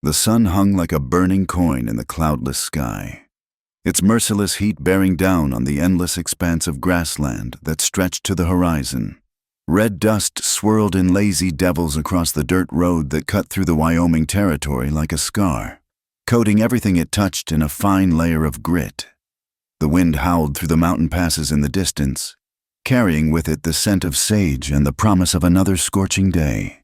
The sun hung like a burning coin in the cloudless sky, its merciless heat bearing down on the endless expanse of grassland that stretched to the horizon. Red dust swirled in lazy devils across the dirt road that cut through the Wyoming territory like a scar, coating everything it touched in a fine layer of grit. The wind howled through the mountain passes in the distance, carrying with it the scent of sage and the promise of another scorching day.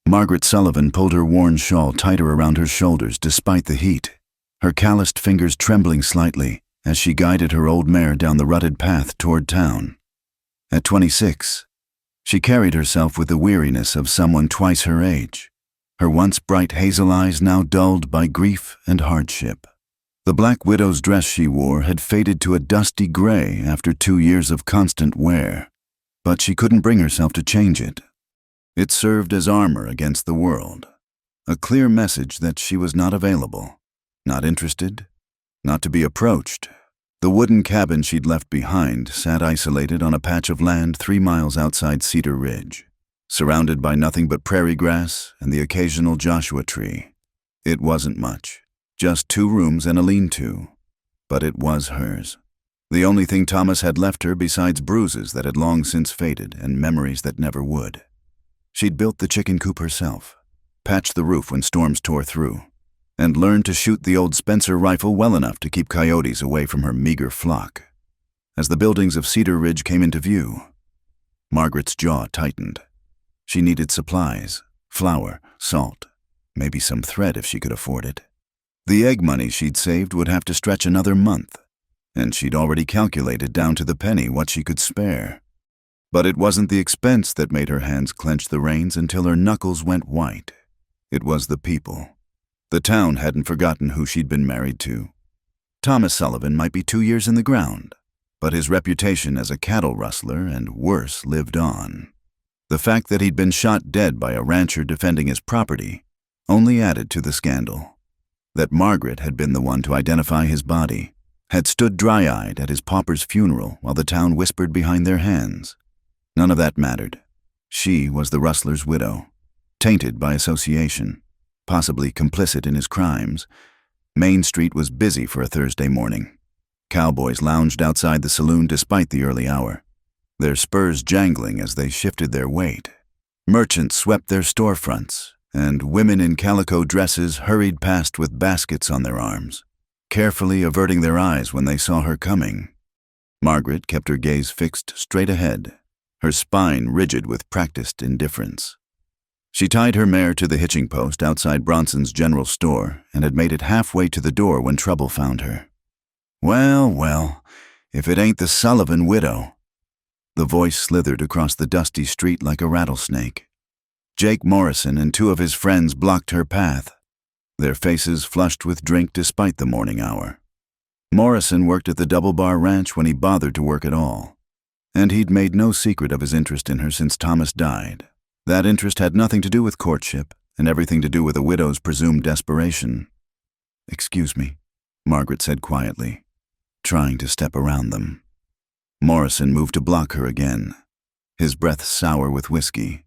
Margaret Sullivan pulled her worn shawl tighter around her shoulders despite the heat, her calloused fingers trembling slightly as she guided her old mare down the rutted path toward town. At 26, she carried herself with the weariness of someone twice her age, her once bright hazel eyes now dulled by grief and hardship. The black widow's dress she wore had faded to a dusty gray after 2 years of constant wear, but she couldn't bring herself to change it. It served as armor against the world, a clear message that she was not available, not interested, not to be approached. The wooden cabin she'd left behind sat isolated on a patch of land 3 miles outside Cedar Ridge, surrounded by nothing but prairie grass and the occasional Joshua tree. It wasn't much, just 2 rooms and a lean-to, but it was hers. The only thing Thomas had left her besides bruises that had long since faded and memories that never would. She'd built the chicken coop herself, patched the roof when storms tore through, and learned to shoot the old Spencer rifle well enough to keep coyotes away from her meager flock. As the buildings of Cedar Ridge came into view, Margaret's jaw tightened. She needed supplies, flour, salt, maybe some thread if she could afford it. The egg money she'd saved would have to stretch another month, and she'd already calculated down to the penny what she could spare. But it wasn't the expense that made her hands clench the reins until her knuckles went white. It was the people. The town hadn't forgotten who she'd been married to. Thomas Sullivan might be 2 years in the ground, but his reputation as a cattle rustler and worse lived on. The fact that he'd been shot dead by a rancher defending his property only added to the scandal. That Margaret had been the one to identify his body, had stood dry-eyed at his pauper's funeral while the town whispered behind their hands. None of that mattered. She was the rustler's widow, tainted by association, possibly complicit in his crimes. Main Street was busy for a Thursday morning. Cowboys lounged outside the saloon despite the early hour, their spurs jangling as they shifted their weight. Merchants swept their storefronts, and women in calico dresses hurried past with baskets on their arms, carefully averting their eyes when they saw her coming. Margaret kept her gaze fixed straight ahead, her spine rigid with practiced indifference. She tied her mare to the hitching post outside Bronson's general store and had made it halfway to the door when trouble found her. "Well, well, if it ain't the Sullivan widow." The voice slithered across the dusty street like a rattlesnake. Jake Morrison and 2 of his friends blocked her path, their faces flushed with drink despite the morning hour. Morrison worked at the Double Bar Ranch when he bothered to work at all, and he'd made no secret of his interest in her since Thomas died. That interest had nothing to do with courtship and everything to do with a widow's presumed desperation. "Excuse me," Margaret said quietly, trying to step around them. Morrison moved to block her again, his breath sour with whiskey.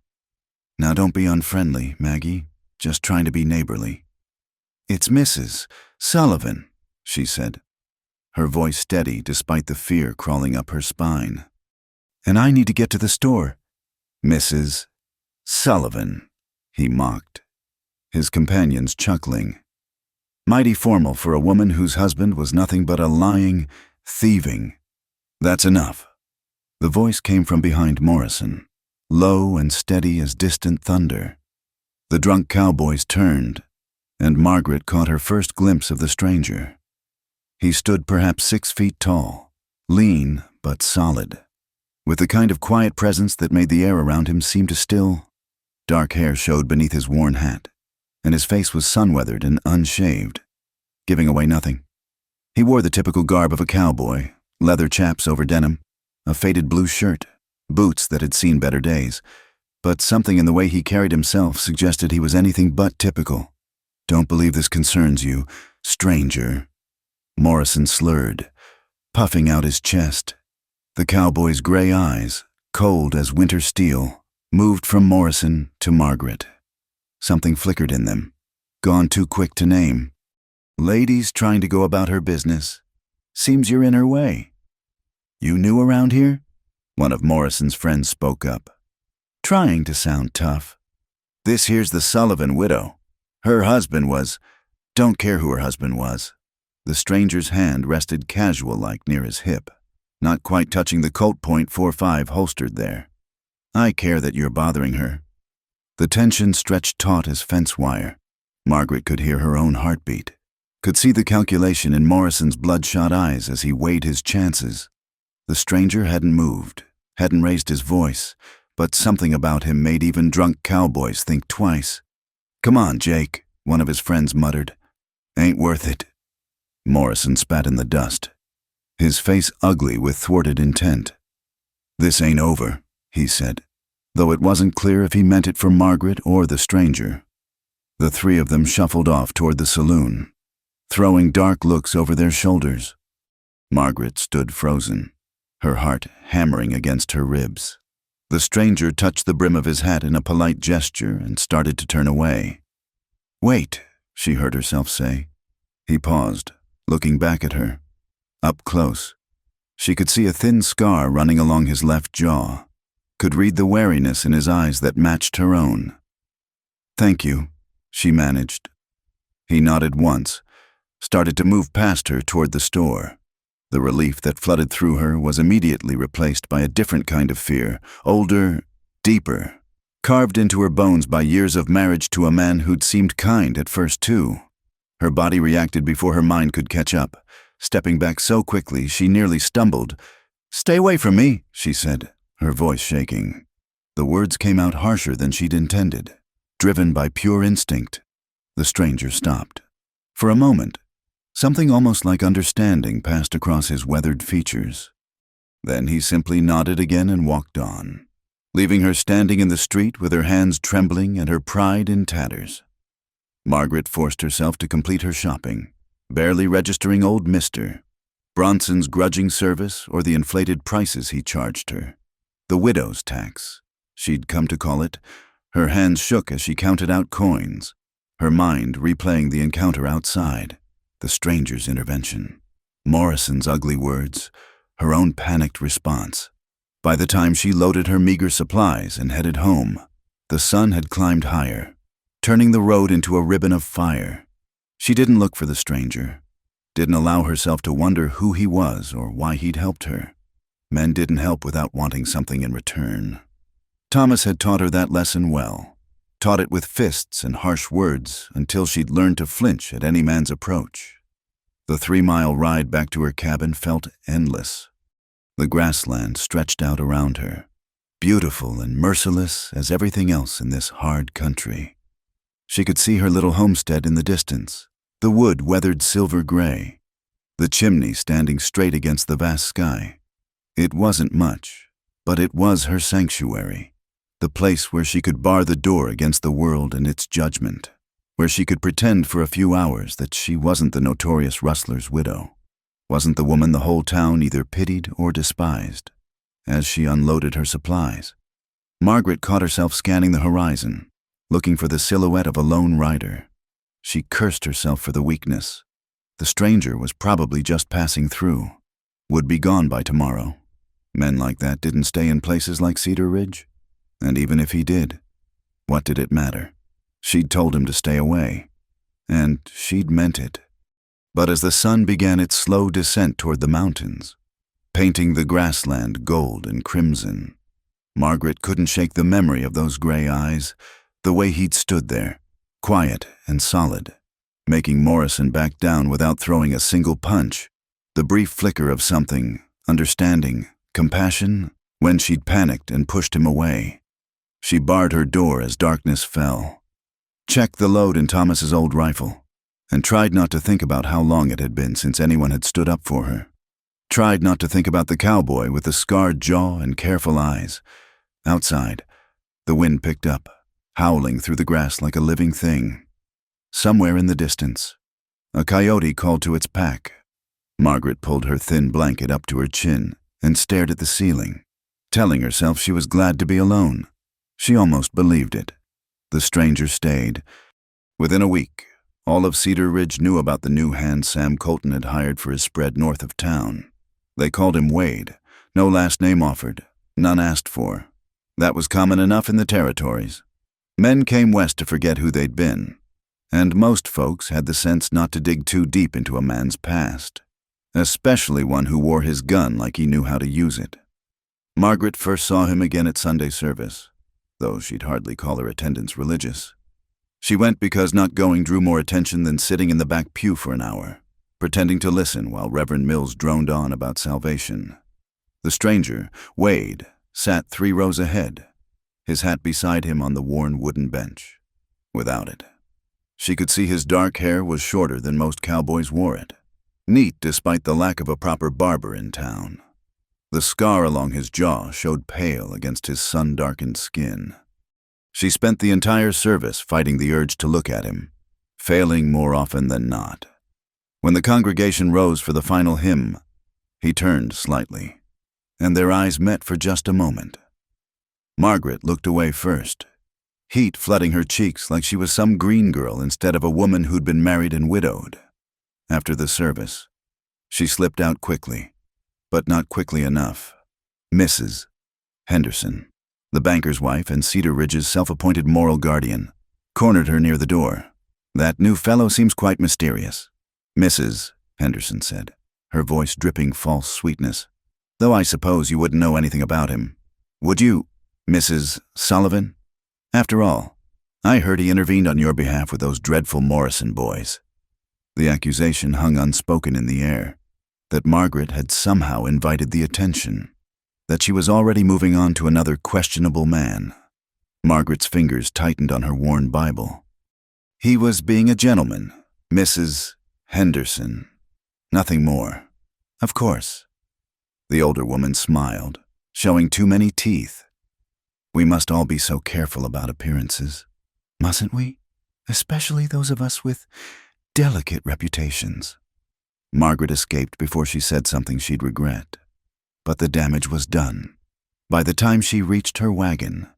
"Now don't be unfriendly, Maggie, just trying to be neighborly." "It's Mrs. Sullivan," she said, her voice steady despite the fear crawling up her spine. "And I need to get to the store." "Mrs. Sullivan," he mocked, his companions chuckling. Mighty formal for a woman whose husband was nothing but a lying, thieving. "That's enough." The voice came from behind Morrison, low and steady as distant thunder. The drunk cowboys turned, and Margaret caught her first glimpse of the stranger. He stood perhaps 6 feet tall, lean but solid, with the kind of quiet presence that made the air around him seem to still. Dark hair showed beneath his worn hat, and his face was sun-weathered and unshaved, giving away nothing. He wore the typical garb of a cowboy, leather chaps over denim, a faded blue shirt, boots that had seen better days, but something in the way he carried himself suggested he was anything but typical. "Don't believe this concerns you, stranger." Morrison slurred, puffing out his chest. The cowboy's gray eyes, cold as winter steel, moved from Morrison to Margaret. Something flickered in them, Gone too quick to name. Lady's trying to go about her business. Seems you're in her way. You new around here? One of Morrison's friends spoke up, trying to sound tough. This here's the Sullivan widow. Her husband was... Don't care who her husband was. The stranger's hand rested casual-like near his hip, not quite touching the Colt .45 holstered there. I care that you're bothering her. The tension stretched taut as fence wire. Margaret could hear her own heartbeat, could see the calculation in Morrison's bloodshot eyes as he weighed his chances. The stranger hadn't moved, hadn't raised his voice, but something about him made even drunk cowboys think twice. Come on, Jake, one of his friends muttered. Ain't worth it. Morrison spat in the dust, his face ugly with thwarted intent. This ain't over, he said, though it wasn't clear if he meant it for Margaret or the stranger. The three of them shuffled off toward the saloon, throwing dark looks over their shoulders. Margaret stood frozen, her heart hammering against her ribs. The stranger touched the brim of his hat in a polite gesture and started to turn away. Wait, she heard herself say. He paused, looking back at her. Up close, she could see a thin scar running along his left jaw, could read the wariness in his eyes that matched her own. Thank you, she managed. He nodded once, started to move past her toward the store. The relief that flooded through her was immediately replaced by a different kind of fear, older, deeper, carved into her bones by years of marriage to a man who'd seemed kind at first too. Her body reacted before her mind could catch up, stepping back so quickly she nearly stumbled. Stay away from me, she said, her voice shaking. The words came out harsher than she'd intended, driven by pure instinct. The stranger stopped. For a moment, something almost like understanding passed across his weathered features. Then he simply nodded again and walked on, leaving her standing in the street with her hands trembling and her pride in tatters. Margaret forced herself to complete her shopping, barely registering old Mr. Bronson's grudging service or the inflated prices he charged her. The widow's tax, she'd come to call it. Her hands shook as she counted out coins, her mind replaying the encounter outside. The stranger's intervention, Morrison's ugly words, her own panicked response. By the time she loaded her meager supplies and headed home, the sun had climbed higher, turning the road into a ribbon of fire. She didn't look for the stranger, didn't allow herself to wonder who he was or why he'd helped her. Men didn't help without wanting something in return. Thomas had taught her that lesson well. Taught it with fists and harsh words until she'd learned to flinch at any man's approach. The 3-mile ride back to her cabin felt endless. The grassland stretched out around her, beautiful and merciless as everything else in this hard country. She could see her little homestead in the distance, the wood weathered silver gray, the chimney standing straight against the vast sky. It wasn't much, but it was her sanctuary. The place where she could bar the door against the world and its judgment, where she could pretend for a few hours that she wasn't the notorious rustler's widow, wasn't the woman the whole town either pitied or despised. As she unloaded her supplies, Margaret caught herself scanning the horizon, looking for the silhouette of a lone rider. She cursed herself for the weakness. The stranger was probably just passing through, would be gone by tomorrow. Men like that didn't stay in places like Cedar Ridge. And even if he did, what did it matter? She'd told him to stay away, and she'd meant it. But as the sun began its slow descent toward the mountains, painting the grassland gold and crimson, Margaret couldn't shake the memory of those gray eyes, the way he'd stood there, quiet and solid, making Morrison back down without throwing a single punch. The brief flicker of something, understanding, compassion, when she'd panicked and pushed him away. She barred her door as darkness fell, checked the load in Thomas's old rifle, and tried not to think about how long it had been since anyone had stood up for her. Tried not to think about the cowboy with the scarred jaw and careful eyes. Outside, the wind picked up, howling through the grass like a living thing. Somewhere in the distance, a coyote called to its pack. Margaret pulled her thin blanket up to her chin and stared at the ceiling, telling herself she was glad to be alone. She almost believed it. The stranger stayed. Within a week, All of Cedar Ridge knew about the new hand Sam Colton had hired for his spread north of town. They called him Wade. No last name offered, none asked for. That was common enough in the territories. Men came west to forget who they'd been, and most folks had the sense not to dig too deep into a man's past, especially one who wore his gun like he knew how to use it. Margaret first saw him again at Sunday service, though she'd hardly call her attendance religious. She went because not going drew more attention than sitting in the back pew for an hour, pretending to listen while Reverend Mills droned on about salvation. The stranger, Wade, sat 3 rows ahead, his hat beside him on the worn wooden bench. Without it, she could see his dark hair was shorter than most cowboys wore it, neat despite the lack of a proper barber in town. The scar along his jaw showed pale against his sun-darkened skin. She spent the entire service fighting the urge to look at him, failing more often than not. When the congregation rose for the final hymn, he turned slightly, and their eyes met for just a moment. Margaret looked away first, heat flooding her cheeks like she was some green girl instead of a woman who'd been married and widowed. After the service, she slipped out quickly, but not quickly enough. Mrs. Henderson, the banker's wife and Cedar Ridge's self-appointed moral guardian, cornered her near the door. "That new fellow seems quite mysterious," Mrs. Henderson said, her voice dripping false sweetness. "Though I suppose you wouldn't know anything about him. Would you, Mrs. Sullivan? After all, I heard he intervened on your behalf with those dreadful Morrison boys." The accusation hung unspoken in the air, that Margaret had somehow invited the attention, that she was already moving on to another questionable man. Margaret's fingers tightened on her worn Bible. "He was being a gentleman, Mrs. Henderson. Nothing more. Of course." The older woman smiled, showing too many teeth. "We must all be so careful about appearances, mustn't we? Especially those of us with delicate reputations." Margaret escaped before she said something she'd regret. But the damage was done. By the time she reached her wagon,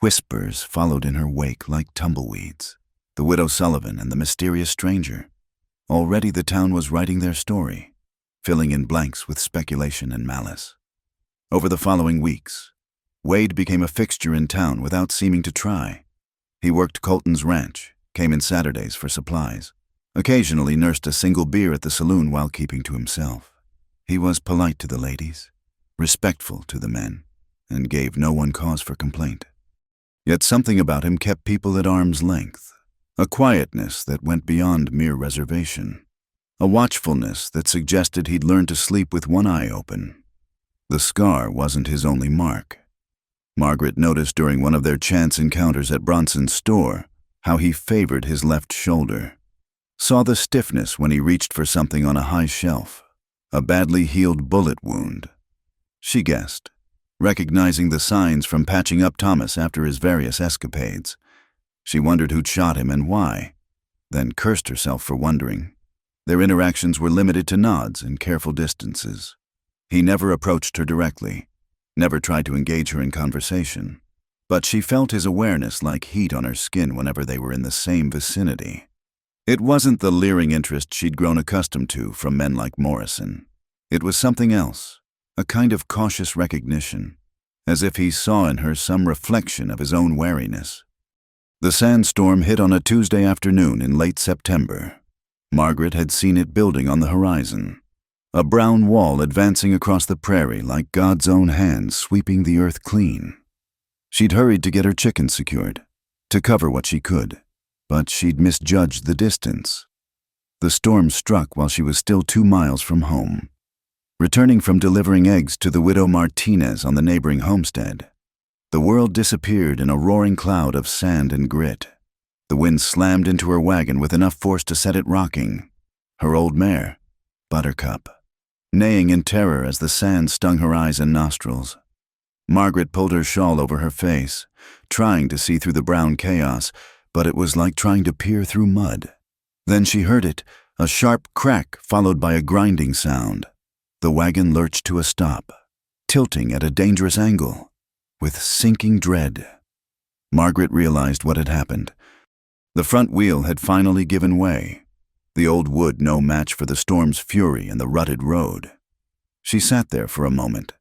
whispers followed in her wake like tumbleweeds. The widow Sullivan and the mysterious stranger. Already the town was writing their story, filling in blanks with speculation and malice. Over the following weeks, Wade became a fixture in town without seeming to try. He worked Colton's ranch, came in Saturdays for supplies, occasionally nursed a single beer at the saloon while keeping to himself. He was polite to the ladies, respectful to the men, and gave no one cause for complaint. Yet something about him kept people at arm's length, a quietness that went beyond mere reservation, a watchfulness that suggested he'd learned to sleep with one eye open. The scar wasn't his only mark. Margaret noticed during one of their chance encounters at Bronson's store how he favored his left shoulder, saw the stiffness when he reached for something on a high shelf, a badly healed bullet wound. She guessed, recognizing the signs from patching up Thomas after his various escapades. She wondered who'd shot him and why, then cursed herself for wondering. Their interactions were limited to nods and careful distances. He never approached her directly, never tried to engage her in conversation, but she felt his awareness like heat on her skin whenever they were in the same vicinity. It wasn't the leering interest she'd grown accustomed to from men like Morrison. It was something else. A kind of cautious recognition, as if he saw in her some reflection of his own wariness. The sandstorm hit on a Tuesday afternoon in late September. Margaret had seen it building on the horizon, a brown wall advancing across the prairie like God's own hand sweeping the earth clean. She'd hurried to get her chickens secured, to cover what she could, but she'd misjudged the distance. The storm struck while she was still 2 miles from home. Returning from delivering eggs to the widow Martinez on the neighboring homestead, the world disappeared in a roaring cloud of sand and grit. The wind slammed into her wagon with enough force to set it rocking. Her old mare, Buttercup, neighing in terror as the sand stung her eyes and nostrils. Margaret pulled her shawl over her face, trying to see through the brown chaos, but it was like trying to peer through mud. Then she heard it, a sharp crack followed by a grinding sound. The wagon lurched to a stop, tilting at a dangerous angle. With sinking dread, Margaret realized what had happened. The front wheel had finally given way, the old wood no match for the storm's fury and the rutted road. She sat there for a moment,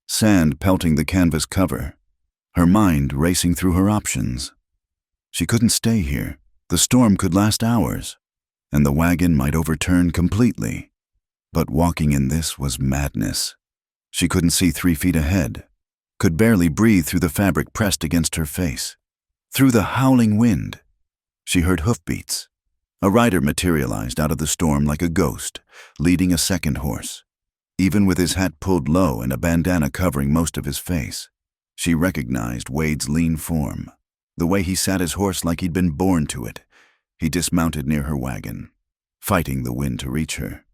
sand pelting the canvas cover, her mind racing through her options. She couldn't stay here. The storm could last hours, and the wagon might overturn completely. But walking in this was madness. She couldn't see 3 feet ahead, could barely breathe through the fabric pressed against her face. Through the howling wind, she heard hoofbeats. A rider materialized out of the storm like a ghost, leading a second horse. Even with his hat pulled low and a bandana covering most of his face, she recognized Wade's lean form, the way he sat his horse like he'd been born to it. He dismounted near her wagon, fighting the wind to reach her.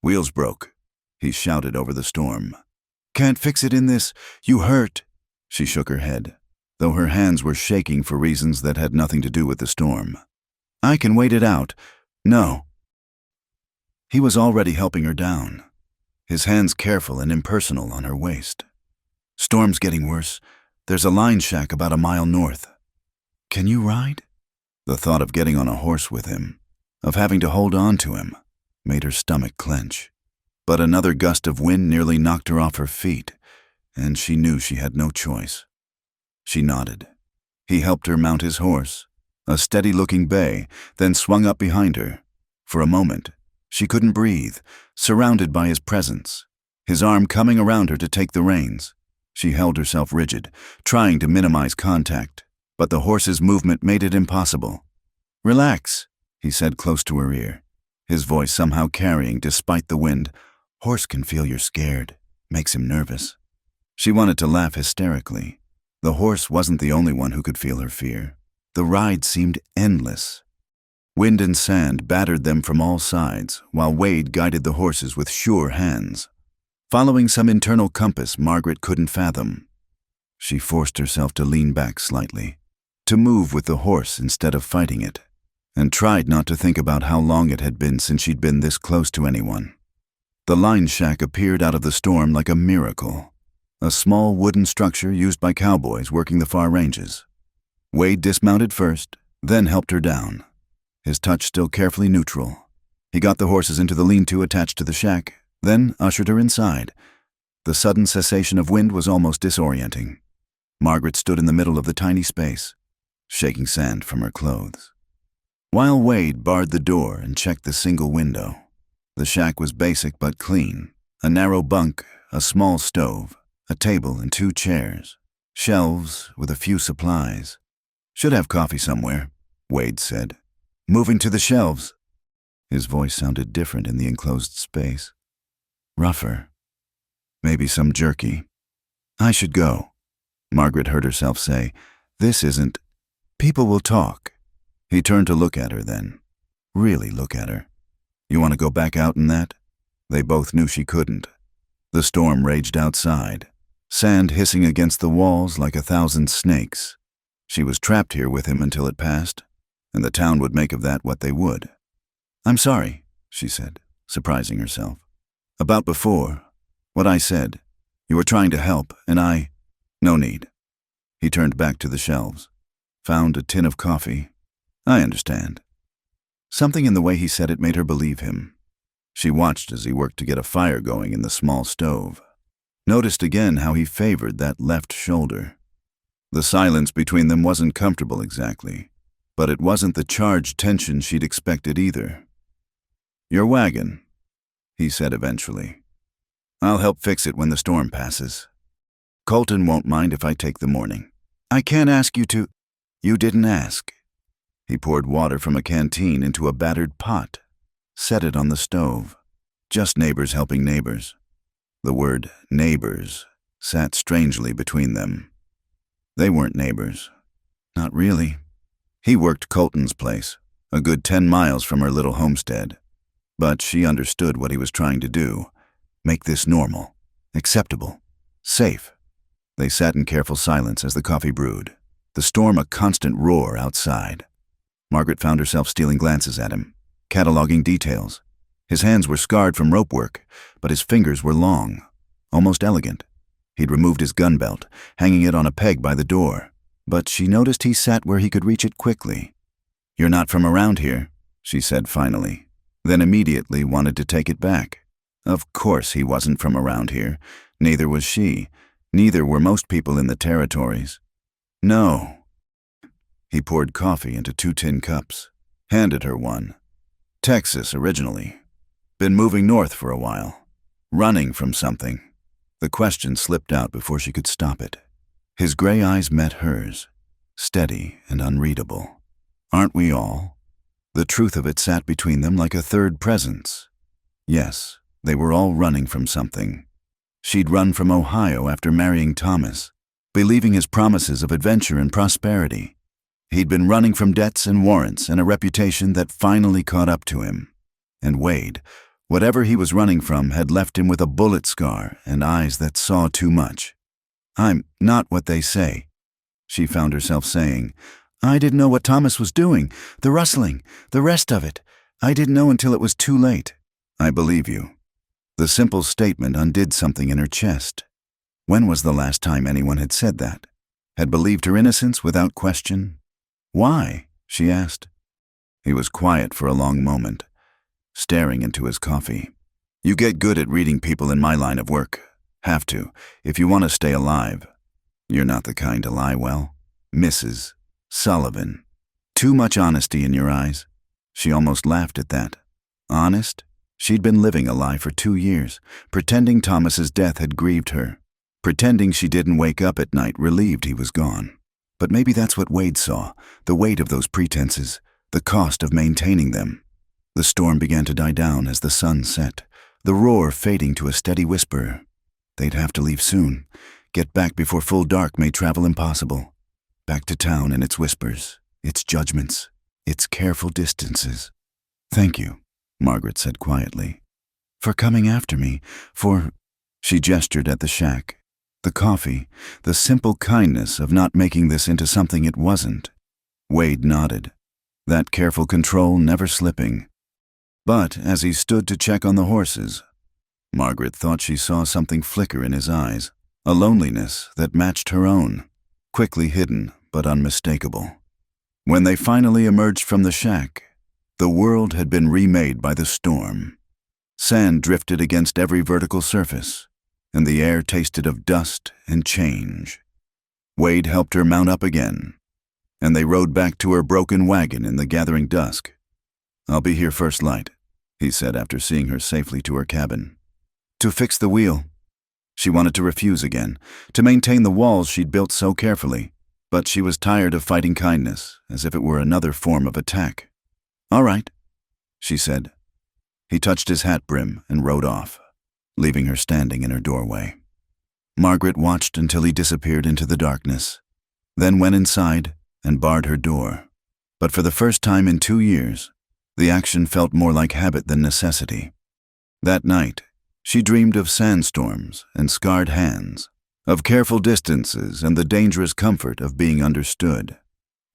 "Wheels broke," he shouted over the storm. "Can't fix it in this. You hurt." She shook her head, though her hands were shaking for reasons that had nothing to do with the storm. "I can wait it out." "No." He was already helping her down, his hands careful and impersonal on her waist. "Storm's getting worse. There's a line shack about a mile north. Can you ride?" The thought of getting on a horse with him, of having to hold on to him, made her stomach clench. But another gust of wind nearly knocked her off her feet, and she knew she had no choice. She nodded. He helped her mount his horse, a steady-looking bay, then swung up behind her. For a moment, she couldn't breathe, surrounded by his presence, his arm coming around her to take the reins. She held herself rigid, trying to minimize contact, but the horse's movement made it impossible. "Relax," he said close to her ear, his voice somehow carrying despite the wind. "Horse can feel you're scared, makes him nervous." She wanted to laugh hysterically. The horse wasn't the only one who could feel her fear. The ride seemed endless. Wind and sand battered them from all sides, while Wade guided the horses with sure hands, following some internal compass Margaret couldn't fathom. She forced herself to lean back slightly, to move with the horse instead of fighting it, and tried not to think about how long it had been since she'd been this close to anyone. The line shack appeared out of the storm like a miracle, a small wooden structure used by cowboys working the far ranges. Wade dismounted first, then helped her down, his touch still carefully neutral. He got the horses into the lean-to attached to the shack, then ushered her inside. The sudden cessation of wind was almost disorienting. Margaret stood in the middle of the tiny space, shaking sand from her clothes, while Wade barred the door and checked the single window. The shack was basic but clean. A narrow bunk, a small stove, a table and 2 chairs, shelves with a few supplies. "Should have coffee somewhere," Wade said, moving to the shelves. His voice sounded different in the enclosed space, rougher. "Maybe some jerky." "I should go," Margaret heard herself say. "This isn't... People will talk." He turned to look at her then. Really look at her. "You want to go back out in that?" They both knew she couldn't. The storm raged outside, sand hissing against the walls like 1,000 snakes. She was trapped here with him until it passed, and the town would make of that what they would. "I'm sorry," she said, surprising herself. "About before, what I said. You were trying to help, and I... No need." He turned back to the shelves, found a tin of coffee. "I understand." Something in the way he said it made her believe him. She watched as he worked to get a fire going in the small stove, noticed again how he favored that left shoulder. The silence between them wasn't comfortable exactly, but it wasn't the charged tension she'd expected either. "Your wagon," he said eventually. "I'll help fix it when the storm passes. Colton won't mind if I take the morning." "I can't ask you to..." "You didn't ask." He poured water from a canteen into a battered pot, set it on the stove. Just neighbors helping neighbors. The word neighbors sat strangely between them. They weren't neighbors. Not really. He worked Colton's place, a good 10 miles from her little homestead. But she understood what he was trying to do. Make this normal, acceptable, safe. They sat in careful silence as the coffee brewed, the storm a constant roar outside. Margaret found herself stealing glances at him, cataloging details. His hands were scarred from rope work, but his fingers were long, almost elegant. He'd removed his gun belt, hanging it on a peg by the door, but she noticed he sat where he could reach it quickly. "You're not from around here," she said finally, then immediately wanted to take it back. Of course he wasn't from around here. Neither was she. Neither were most people in the territories. No. He poured coffee into 2 tin cups, handed her one. Texas originally. Been moving north for a while. Running from something. The question slipped out before she could stop it. His gray eyes met hers, steady and unreadable. Aren't we all? The truth of it sat between them like a third presence. Yes, they were all running from something. She'd run from Ohio after marrying Thomas, believing his promises of adventure and prosperity. He'd been running from debts and warrants and a reputation that finally caught up to him. And Wade, whatever he was running from, had left him with a bullet scar and eyes that saw too much. "I'm not what they say," she found herself saying. "I didn't know what Thomas was doing, the rustling, the rest of it. I didn't know until it was too late." "I believe you." The simple statement undid something in her chest. When was the last time anyone had said that? Had believed her innocence without question? "Why?" she asked. He was quiet for a long moment, staring into his coffee. "You get good at reading people in my line of work. Have to, if you want to stay alive. You're not the kind to lie well. Mrs. Sullivan. Too much honesty in your eyes." She almost laughed at that. Honest? She'd been living a lie for 2 years, pretending Thomas's death had grieved her, pretending she didn't wake up at night relieved he was gone. But maybe that's what Wade saw, the weight of those pretenses, the cost of maintaining them. The storm began to die down as the sun set, the roar fading to a steady whisper. They'd have to leave soon, get back before full dark made travel impossible. Back to town and its whispers, its judgments, its careful distances. "Thank you," Margaret said quietly, "for coming after me, for—" She gestured at the shack, the coffee, the simple kindness of not making this into something it wasn't. Wade nodded, that careful control never slipping. But as he stood to check on the horses, Margaret thought she saw something flicker in his eyes, a loneliness that matched her own, quickly hidden but unmistakable. When they finally emerged from the shack, the world had been remade by the storm. Sand drifted against every vertical surface, and the air tasted of dust and change. Wade helped her mount up again, and they rode back to her broken wagon in the gathering dusk. "I'll be here first light," he said after seeing her safely to her cabin. "To fix the wheel." She wanted to refuse again, to maintain the walls she'd built so carefully, but she was tired of fighting kindness, as if it were another form of attack. "All right," she said. He touched his hat brim and rode off, leaving her standing in her doorway. Margaret watched until he disappeared into the darkness, then went inside and barred her door. But for the first time in 2 years, the action felt more like habit than necessity. That night, she dreamed of sandstorms and scarred hands, of careful distances and the dangerous comfort of being understood.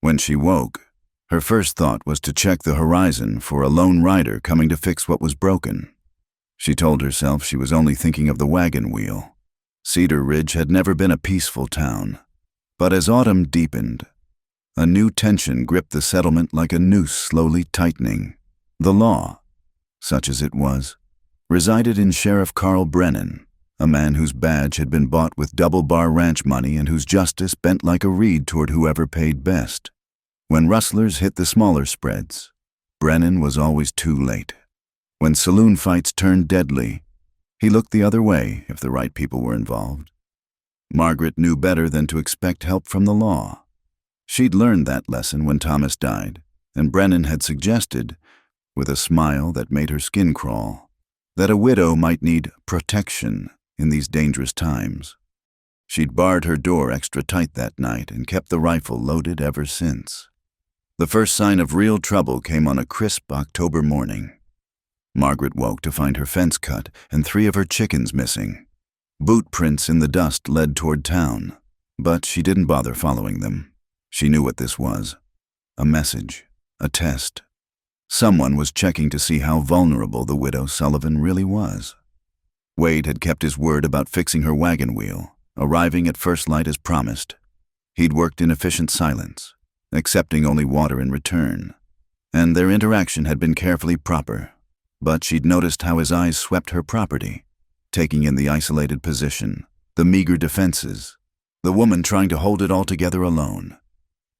When she woke, her first thought was to check the horizon for a lone rider coming to fix what was broken. She told herself she was only thinking of the wagon wheel. Cedar Ridge had never been a peaceful town. But as autumn deepened, a new tension gripped the settlement like a noose slowly tightening. The law, such as it was, resided in Sheriff Carl Brennan, a man whose badge had been bought with double-bar ranch money and whose justice bent like a reed toward whoever paid best. When rustlers hit the smaller spreads, Brennan was always too late. When saloon fights turned deadly, he looked the other way if the right people were involved. Margaret knew better than to expect help from the law. She'd learned that lesson when Thomas died, and Brennan had suggested, with a smile that made her skin crawl, that a widow might need protection in these dangerous times. She'd barred her door extra tight that night and kept the rifle loaded ever since. The first sign of real trouble came on a crisp October morning. Margaret woke to find her fence cut and 3 of her chickens missing. Boot prints in the dust led toward town, but she didn't bother following them. She knew what this was. A message, a test. Someone was checking to see how vulnerable the widow Sullivan really was. Wade had kept his word about fixing her wagon wheel, arriving at first light as promised. He'd worked in efficient silence, accepting only water in return, and their interaction had been carefully proper. But she'd noticed how his eyes swept her property, taking in the isolated position, the meager defenses, the woman trying to hold it all together alone.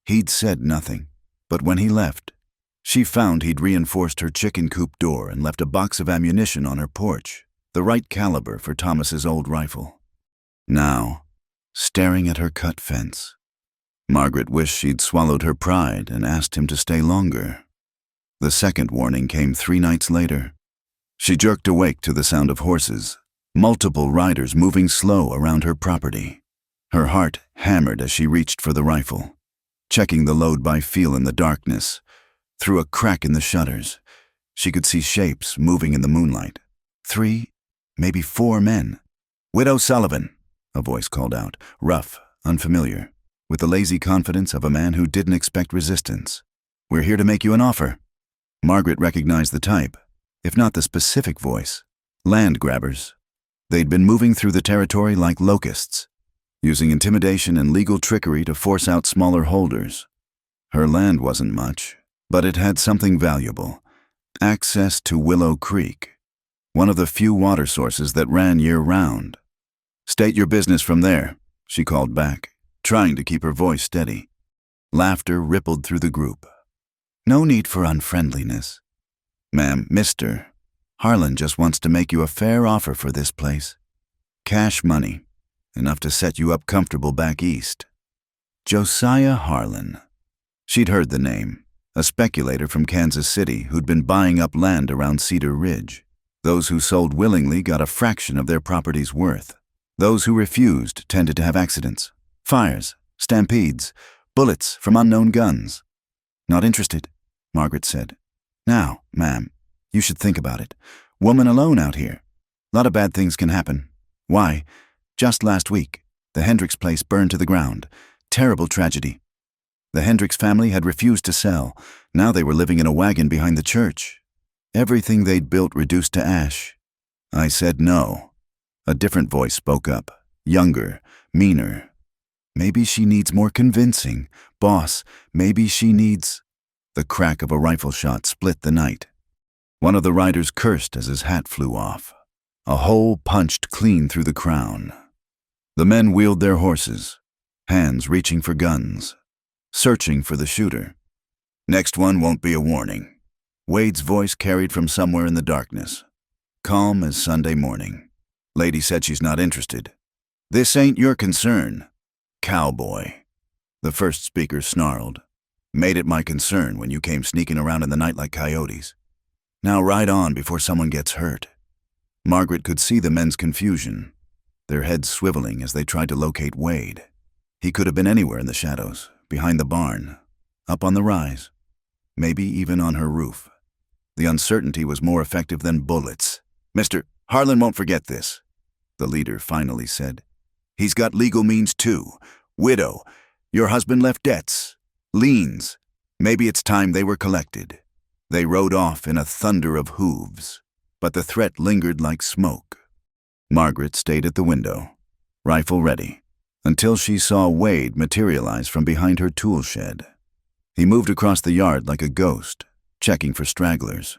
He'd said nothing, but when he left, she found he'd reinforced her chicken coop door and left a box of ammunition on her porch, the right caliber for Thomas's old rifle. Now, staring at her cut fence, Margaret wished she'd swallowed her pride and asked him to stay longer. The second warning came 3 nights later. She jerked awake to the sound of horses, multiple riders moving slow around her property. Her heart hammered as she reached for the rifle, checking the load by feel in the darkness. Through a crack in the shutters, she could see shapes moving in the moonlight. 3, maybe 4 men. "Widow Sullivan," a voice called out, rough, unfamiliar, with the lazy confidence of a man who didn't expect resistance. "We're here to make you an offer." Margaret recognized the type, if not the specific voice. Land grabbers. They'd been moving through the territory like locusts, using intimidation and legal trickery to force out smaller holders. Her land wasn't much, but it had something valuable: access to Willow Creek, one of the few water sources that ran year-round. "State your business from there," she called back, trying to keep her voice steady. Laughter rippled through the group. "No need for unfriendliness. Ma'am, Mr. Harlan just wants to make you a fair offer for this place. Cash money, enough to set you up comfortable back east." Josiah Harlan. She'd heard the name, a speculator from Kansas City who'd been buying up land around Cedar Ridge. Those who sold willingly got a fraction of their property's worth. Those who refused tended to have accidents, fires, stampedes, bullets from unknown guns. "Not interested," Margaret said. "Now, ma'am, you should think about it. Woman alone out here. Lot of bad things can happen. Why, just last week, the Hendricks place burned to the ground. Terrible tragedy. The Hendricks family had refused to sell. Now they were living in a wagon behind the church. Everything they'd built reduced to ash." I said no. A different voice spoke up, younger, meaner. "Maybe she needs more convincing. Boss, maybe she needs—" The crack of a rifle shot split the night. One of the riders cursed as his hat flew off. A hole punched clean through the crown. The men wheeled their horses, hands reaching for guns, searching for the shooter. "Next one won't be a warning," Wade's voice carried from somewhere in the darkness, calm as Sunday morning. "Lady said she's not interested." "This ain't your concern, Cowboy," the first speaker snarled. "Made it my concern when you came sneaking around in the night like coyotes. Now ride on before someone gets hurt." Margaret could see the men's confusion, their heads swiveling as they tried to locate Wade. He could have been anywhere in the shadows, behind the barn, up on the rise, maybe even on her roof. The uncertainty was more effective than bullets. "Mr. Harlan won't forget this," the leader finally said. "He's got legal means too. Widow, your husband left debts, liens. Maybe it's time they were collected." They rode off in a thunder of hooves, but the threat lingered like smoke. Margaret stayed at the window, rifle ready, until she saw Wade materialize from behind her tool shed. He moved across the yard like a ghost, checking for stragglers.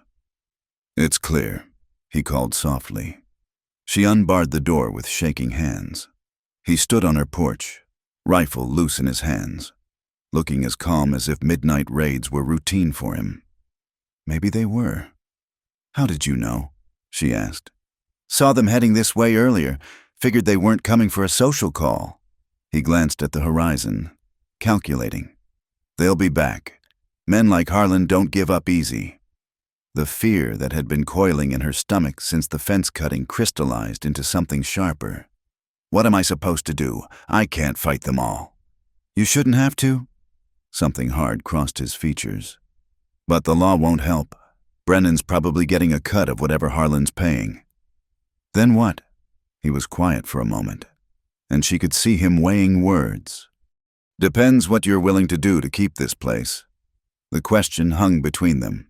"It's clear," he called softly. She unbarred the door with shaking hands. He stood on her porch, rifle loose in his hands, looking as calm as if midnight raids were routine for him. Maybe they were. "How did you know?" she asked. "Saw them heading this way earlier. Figured they weren't coming for a social call." He glanced at the horizon, calculating. "They'll be back. Men like Harlan don't give up easy." The fear that had been coiling in her stomach since the fence cutting crystallized into something sharper. "What am I supposed to do? I can't fight them all." "You shouldn't have to." Something hard crossed his features. "But the law won't help. Brennan's probably getting a cut of whatever Harlan's paying." "Then what?" He was quiet for a moment, and she could see him weighing words. "Depends what you're willing to do to keep this place." The question hung between them,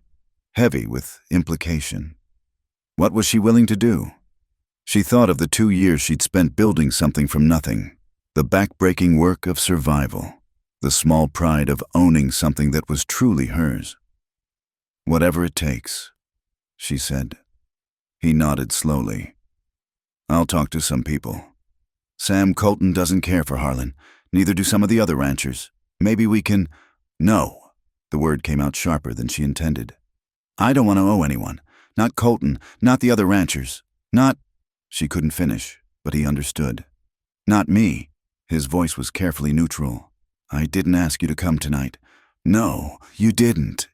heavy with implication. What was she willing to do? She thought of the 2 years she'd spent building something from nothing, the back-breaking work of survival, the small pride of owning something that was truly hers. Whatever it takes, she said. He nodded slowly. I'll talk to some people. Sam Colton doesn't care for Harlan. Neither do some of the other ranchers. Maybe we can— No. The word came out sharper than she intended. I don't want to owe anyone. Not Colton, not the other ranchers. Not— She couldn't finish, but he understood. Not me. His voice was carefully neutral. I didn't ask you to come tonight. No, you didn't.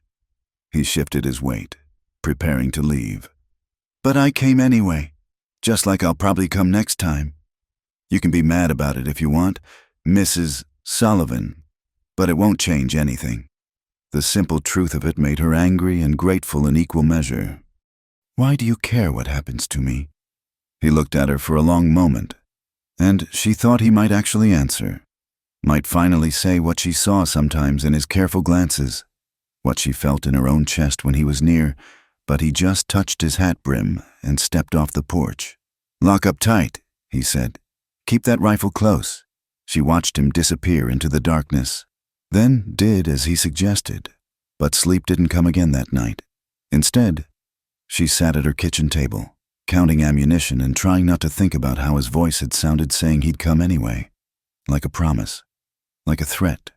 He shifted his weight, preparing to leave. But I came anyway, just like I'll probably come next time. You can be mad about it if you want, Mrs. Sullivan, but it won't change anything. The simple truth of it made her angry and grateful in equal measure. Why do you care what happens to me? He looked at her for a long moment, and she thought he might actually answer, might finally say what she saw sometimes in his careful glances, what she felt in her own chest when he was near, but he just touched his hat brim and stepped off the porch. Lock up tight, he said. Keep that rifle close. She watched him disappear into the darkness, then did as he suggested, but sleep didn't come again that night. Instead, she sat at her kitchen table, counting ammunition and trying not to think about how his voice had sounded saying he'd come anyway, like a promise, like a threat,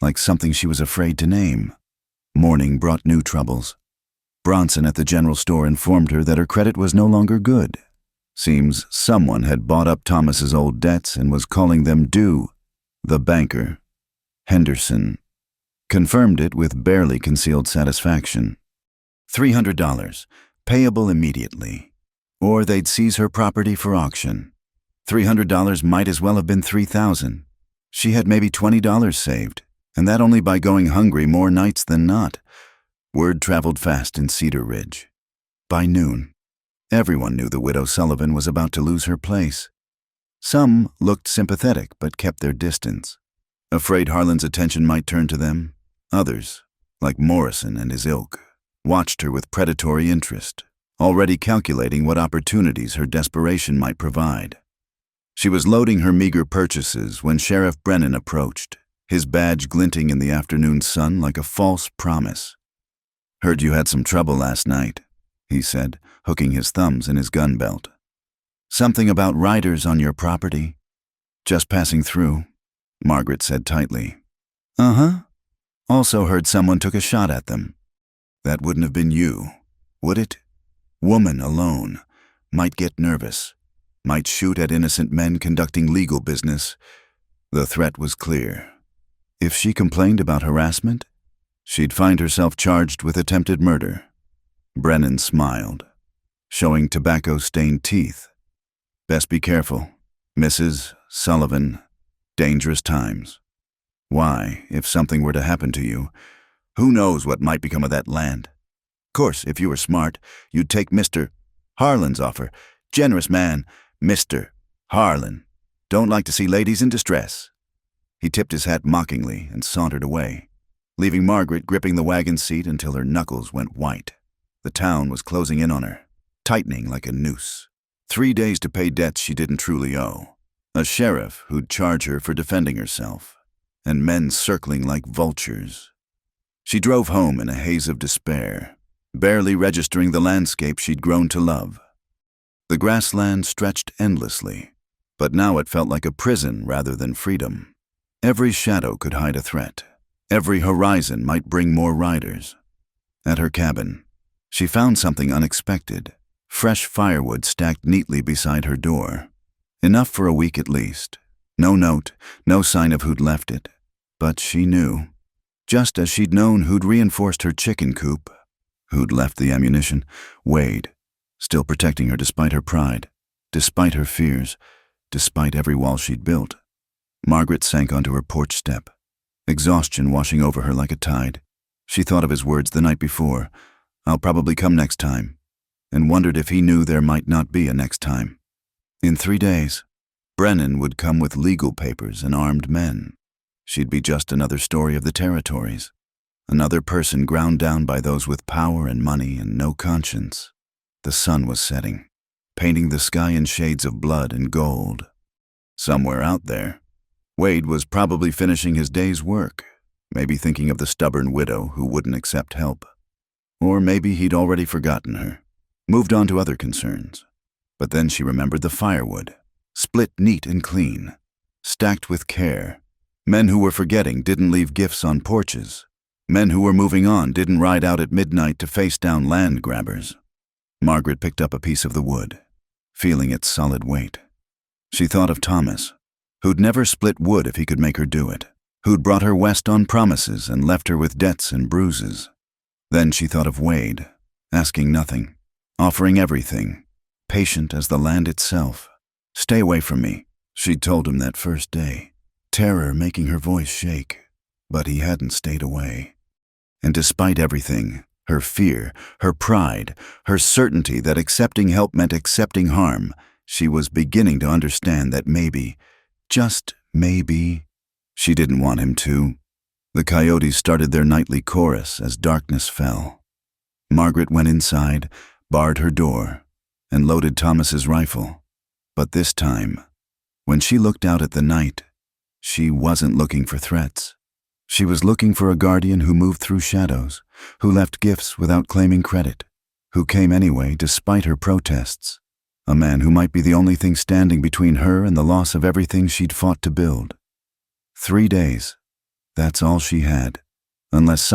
like something she was afraid to name. Morning brought new troubles. Bronson at the general store informed her that her credit was no longer good. Seems someone had bought up Thomas's old debts and was calling them due. The banker, Henderson, confirmed it with barely concealed satisfaction. $300, payable immediately, or they'd seize her property for auction. $300 might as well have been $3,000. She had maybe $20 saved, and that only by going hungry more nights than not. Word traveled fast in Cedar Ridge. By noon, everyone knew the widow Sullivan was about to lose her place. Some looked sympathetic but kept their distance, afraid Harlan's attention might turn to them. Others, like Morrison and his ilk, watched her with predatory interest, already calculating what opportunities her desperation might provide. She was loading her meager purchases when Sheriff Brennan approached, his badge glinting in the afternoon sun like a false promise. Heard you had some trouble last night, he said, hooking his thumbs in his gun belt. Something about riders on your property? Just passing through, Margaret said tightly. Uh-huh. Also heard someone took a shot at them. That wouldn't have been you, would it? Woman alone, might get nervous, might shoot at innocent men conducting legal business. The threat was clear. If she complained about harassment, she'd find herself charged with attempted murder. Brennan smiled, showing tobacco-stained teeth. Best be careful, Mrs. Sullivan. Dangerous times. Why, if something were to happen to you, who knows what might become of that land? Of course, if you were smart, you'd take Mr. Harlan's offer. Generous man, Mr. Harlan. Don't like to see ladies in distress. He tipped his hat mockingly and sauntered away, leaving Margaret gripping the wagon seat until her knuckles went white. The town was closing in on her, tightening like a noose. 3 days to pay debts she didn't truly owe. A sheriff who'd charge her for defending herself, and men circling like vultures. She drove home in a haze of despair, barely registering the landscape she'd grown to love. The grassland stretched endlessly, but now it felt like a prison rather than freedom. Every shadow could hide a threat. Every horizon might bring more riders. At her cabin, she found something unexpected. Fresh firewood stacked neatly beside her door. Enough for a week at least. No note, no sign of who'd left it. But she knew, just as she'd known who'd reinforced her chicken coop, who'd left the ammunition, Wade, still protecting her despite her pride, despite her fears, despite every wall she'd built. Margaret sank onto her porch step, exhaustion washing over her like a tide. She thought of his words the night before, "I'll probably come next time," and wondered if he knew there might not be a next time. In 3 days, Brennan would come with legal papers and armed men. She'd be just another story of the territories, another person ground down by those with power and money and no conscience. The sun was setting, painting the sky in shades of blood and gold. Somewhere out there, Wade was probably finishing his day's work, maybe thinking of the stubborn widow who wouldn't accept help. Or maybe he'd already forgotten her, moved on to other concerns. But then she remembered the firewood, split neat and clean, stacked with care. Men who were forgetting didn't leave gifts on porches. Men who were moving on didn't ride out at midnight to face down land grabbers. Margaret picked up a piece of the wood, feeling its solid weight. She thought of Thomas, who'd never split wood if he could make her do it, who'd brought her west on promises and left her with debts and bruises. Then she thought of Wade, asking nothing, offering everything, patient as the land itself. "Stay away from me," she'd told him that first day, terror making her voice shake. But he hadn't stayed away. And despite everything, her fear, her pride, her certainty that accepting help meant accepting harm, she was beginning to understand that maybe, just maybe, she didn't want him to. The coyotes started their nightly chorus as darkness fell. Margaret went inside, barred her door, and loaded Thomas's rifle. But this time, when she looked out at the night, she wasn't looking for threats. She was looking for a guardian who moved through shadows, who left gifts without claiming credit, who came anyway despite her protests. A man who might be the only thing standing between her and the loss of everything she'd fought to build. 3 days. That's all she had. Unless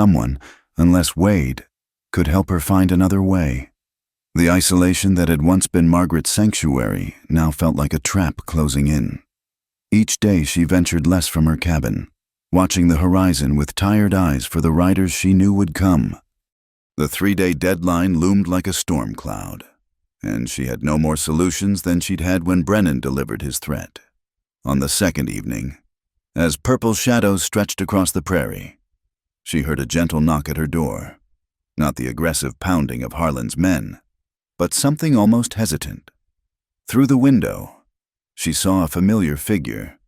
Wade, could help her find another way. The isolation that had once been Margaret's sanctuary now felt like a trap closing in. Each day she ventured less from her cabin, watching the horizon with tired eyes for the riders she knew would come. The 3-day deadline loomed like a storm cloud, and she had no more solutions than she'd had when Brennan delivered his threat. On the second evening, as purple shadows stretched across the prairie, she heard a gentle knock at her door. Not the aggressive pounding of Harlan's men, but something almost hesitant. Through the window, she saw a familiar figure.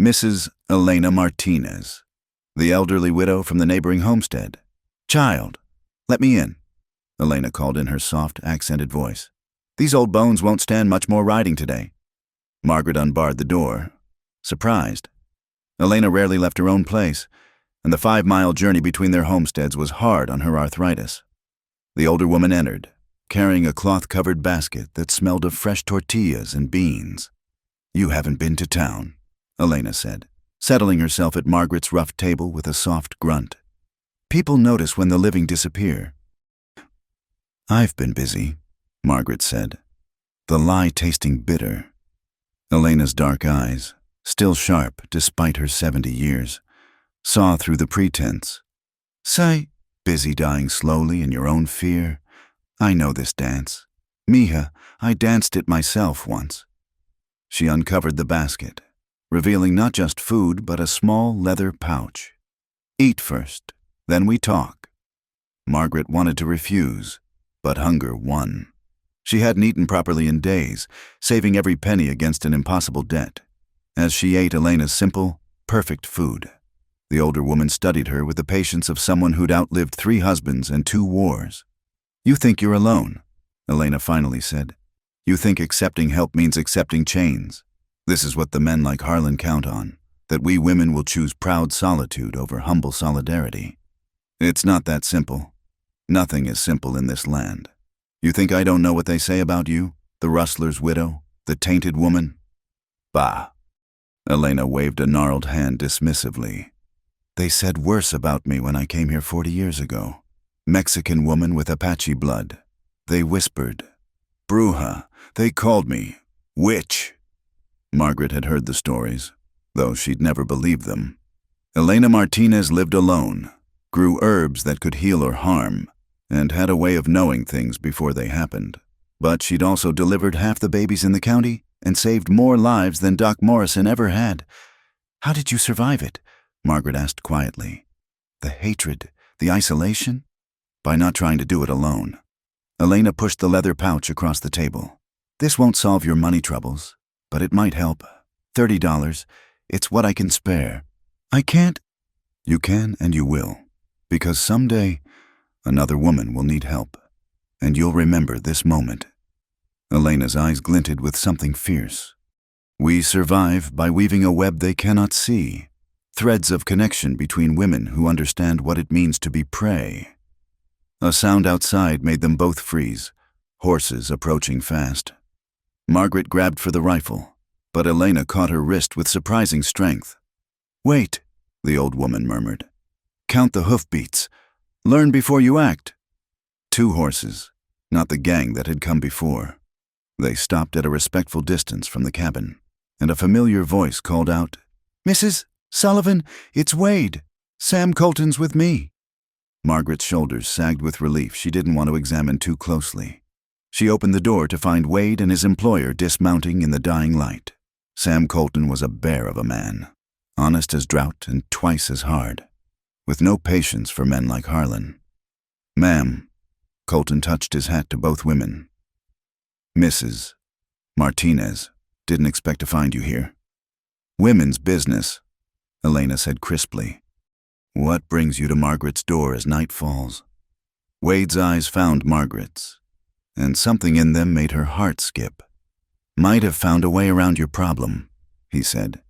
Mrs. Elena Martinez, the elderly widow from the neighboring homestead. "Child, let me in," Elena called in her soft, accented voice. "These old bones won't stand much more riding today." Margaret unbarred the door, surprised. Elena rarely left her own place, and the 5-mile journey between their homesteads was hard on her arthritis. The older woman entered, carrying a cloth-covered basket that smelled of fresh tortillas and beans. "You haven't been to town," Elena said, settling herself at Margaret's rough table with a soft grunt. "People notice when the living disappear." "I've been busy," Margaret said, the lie tasting bitter. Elena's dark eyes, still sharp despite her 70 years, saw through the pretense. "Say, busy dying slowly in your own fear? I know this dance. Mija, I danced it myself once." She uncovered the basket, revealing not just food but a small leather pouch. "Eat first, then we talk." Margaret wanted to refuse, but hunger won. She hadn't eaten properly in days, saving every penny against an impossible debt. As she ate Elena's simple, perfect food, the older woman studied her with the patience of someone who'd outlived 3 husbands and 2 wars. "You think you're alone," Elena finally said. "You think accepting help means accepting chains. This is what the men like Harlan count on, that we women will choose proud solitude over humble solidarity. It's not that simple. Nothing is simple in this land. You think I don't know what they say about you, the rustler's widow, the tainted woman? Bah." Elena waved a gnarled hand dismissively. "They said worse about me when I came here 40 years ago. Mexican woman with Apache blood. They whispered. Bruja. They called me witch." Margaret had heard the stories, though she'd never believed them. Elena Martinez lived alone, grew herbs that could heal or harm, and had a way of knowing things before they happened. But she'd also delivered half the babies in the county and saved more lives than Doc Morrison ever had. "How did you survive it?" Margaret asked quietly. "The hatred, the isolation?" "By not trying to do it alone." Elena pushed the leather pouch across the table. "This won't solve your money troubles, but it might help. $30. It's what I can spare." "I can't." "You can and you will, because someday another woman will need help, and you'll remember this moment." Elena's eyes glinted with something fierce. "We survive by weaving a web they cannot see, threads of connection between women who understand what it means to be prey." A sound outside made them both freeze, horses approaching fast. Margaret grabbed for the rifle, but Elena caught her wrist with surprising strength. "Wait," the old woman murmured. "Count the hoofbeats. Learn before you act." 2 horses, not the gang that had come before. They stopped at a respectful distance from the cabin, and a familiar voice called out, "Mrs. Sullivan, it's Wade. Sam Colton's with me." Margaret's shoulders sagged with relief she didn't want to examine too closely. She opened the door to find Wade and his employer dismounting in the dying light. Sam Colton was a bear of a man, honest as drought and twice as hard, with no patience for men like Harlan. "Ma'am," Colton touched his hat to both women. "Mrs. Martinez, didn't expect to find you here." "Women's business," Elena said crisply. "What brings you to Margaret's door as night falls?" Wade's eyes found Margaret's, and something in them made her heart skip. "Might have found a way around your problem," he said,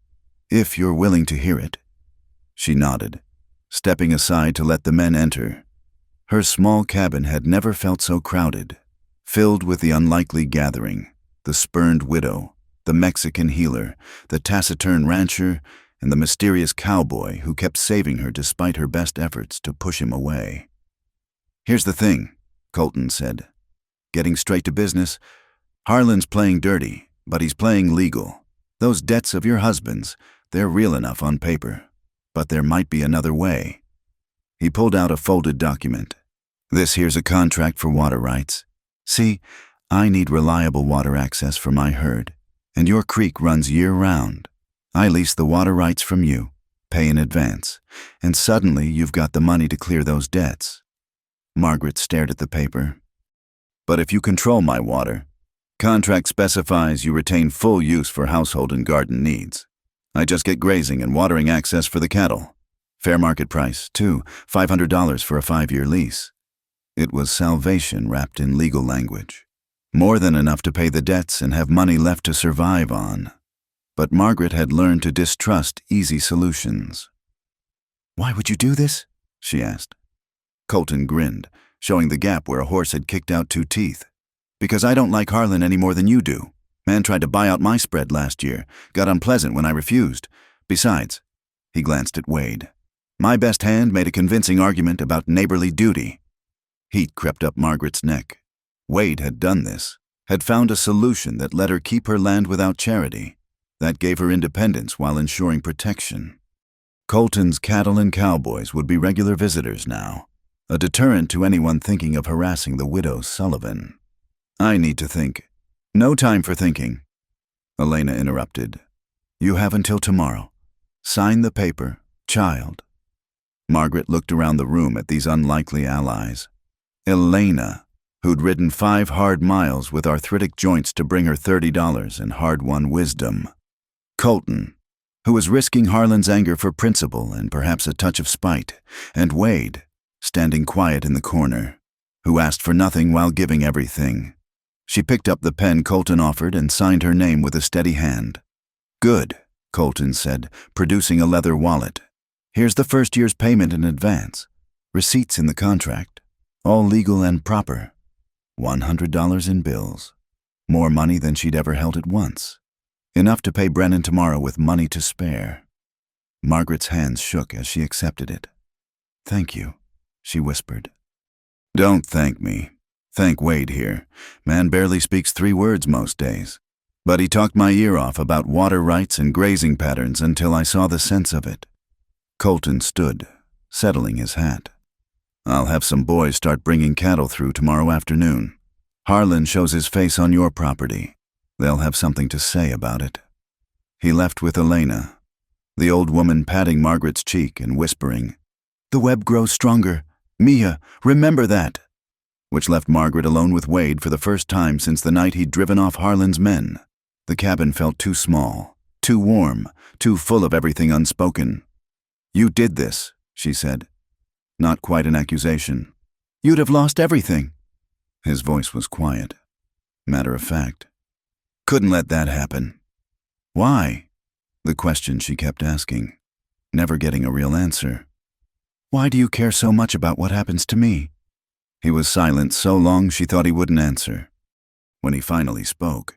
"if you're willing to hear it." She nodded, stepping aside to let the men enter. Her small cabin had never felt so crowded, filled with the unlikely gathering, the spurned widow, the Mexican healer, the taciturn rancher, and the mysterious cowboy who kept saving her despite her best efforts to push him away. "Here's the thing," Colton said. "Getting straight to business, Harlan's playing dirty, but he's playing legal. Those debts of your husband's, they're real enough on paper, but there might be another way." He pulled out a folded document. "This here's a contract for water rights. See, I need reliable water access for my herd, and your creek runs year-round. I lease the water rights from you, pay in advance, and suddenly you've got the money to clear those debts." Margaret stared at the paper. "But if you control my water, contract specifies you retain full use for household and garden needs. I just get grazing and watering access for the cattle. Fair market price, too, $500 for a 5-year lease." It was salvation wrapped in legal language. More than enough to pay the debts and have money left to survive on. But Margaret had learned to distrust easy solutions. "Why would you do this?" she asked. Colton grinned, showing the gap where a horse had kicked out 2 teeth. "Because I don't like Harlan any more than you do. Man tried to buy out my spread last year, got unpleasant when I refused. Besides," he glanced at Wade, "my best hand made a convincing argument about neighborly duty." Heat crept up Margaret's neck. Wade had done this, had found a solution that let her keep her land without charity. That gave her independence while ensuring protection. Colton's cattle and cowboys would be regular visitors now, a deterrent to anyone thinking of harassing the widow Sullivan. "I need to think." "No time for thinking," Elena interrupted. "You have until tomorrow. Sign the paper, child." Margaret looked around the room at these unlikely allies. Elena, who'd ridden 5 hard miles with arthritic joints to bring her $30 in hard-won wisdom. Colton, who was risking Harlan's anger for principle and perhaps a touch of spite, and Wade, standing quiet in the corner, who asked for nothing while giving everything. She picked up the pen Colton offered and signed her name with a steady hand. "Good," Colton said, producing a leather wallet. "Here's the first year's payment in advance. Receipts in the contract. All legal and proper. $100 in bills. More money than she'd ever held at once. Enough to pay Brennan tomorrow with money to spare." Margaret's hands shook as she accepted it. "Thank you," she whispered. "Don't thank me. Thank Wade here. Man barely speaks 3 words most days. But he talked my ear off about water rights and grazing patterns until I saw the sense of it." Colton stood, settling his hat. "I'll have some boys start bringing cattle through tomorrow afternoon. Harlan shows his face on your property. They'll have something to say about it." He left with Elena, the old woman patting Margaret's cheek and whispering, "The web grows stronger. Mia, remember that," which left Margaret alone with Wade for the first time since the night he'd driven off Harlan's men. The cabin felt too small, too warm, too full of everything unspoken. "You did this," she said. Not quite an accusation. "You'd have lost everything." His voice was quiet, matter of fact. "Couldn't let that happen." "Why?" The question she kept asking, never getting a real answer. "Why do you care so much about what happens to me?" He was silent so long she thought he wouldn't answer. When he finally spoke,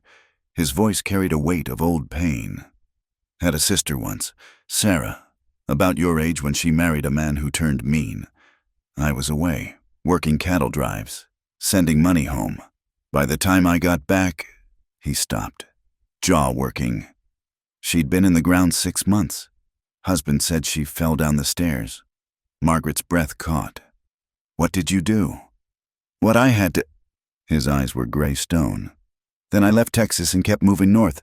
his voice carried a weight of old pain. Had a sister once, Sarah, about your age when she married a man who turned mean. I was away, working cattle drives, sending money home. By the time I got back, he stopped, jaw working. She'd been in the ground 6 months. Husband said she fell down the stairs. Margaret's breath caught. What did you do? What I had to... His eyes were gray stone. Then I left Texas and kept moving north.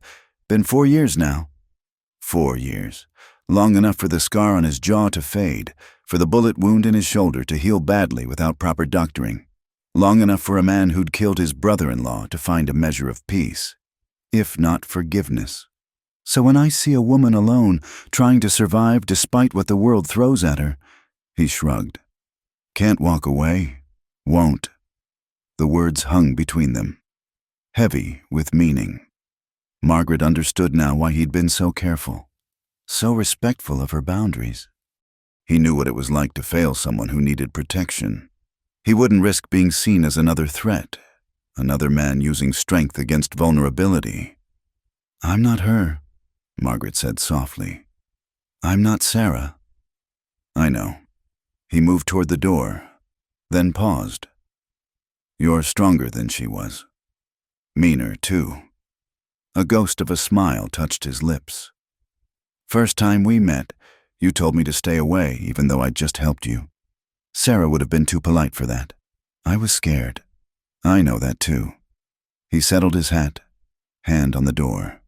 Been 4 years now. 4 years. Long enough for the scar on his jaw to fade, for the bullet wound in his shoulder to heal badly without proper doctoring. Long enough for a man who'd killed his brother-in-law to find a measure of peace, if not forgiveness. So when I see a woman alone, trying to survive despite what the world throws at her, he shrugged. Can't walk away. Won't. The words hung between them, heavy with meaning. Margaret understood now why he'd been so careful, so respectful of her boundaries. He knew what it was like to fail someone who needed protection. He wouldn't risk being seen as another threat, another man using strength against vulnerability. I'm not her, Margaret said softly. I'm not Sarah. I know. He moved toward the door, then paused. You're stronger than she was. Meaner, too. A ghost of a smile touched his lips. First time we met, you told me to stay away even though I'd just helped you. Sarah would have been too polite for that. I was scared. I know that too. He settled his hat, hand on the door.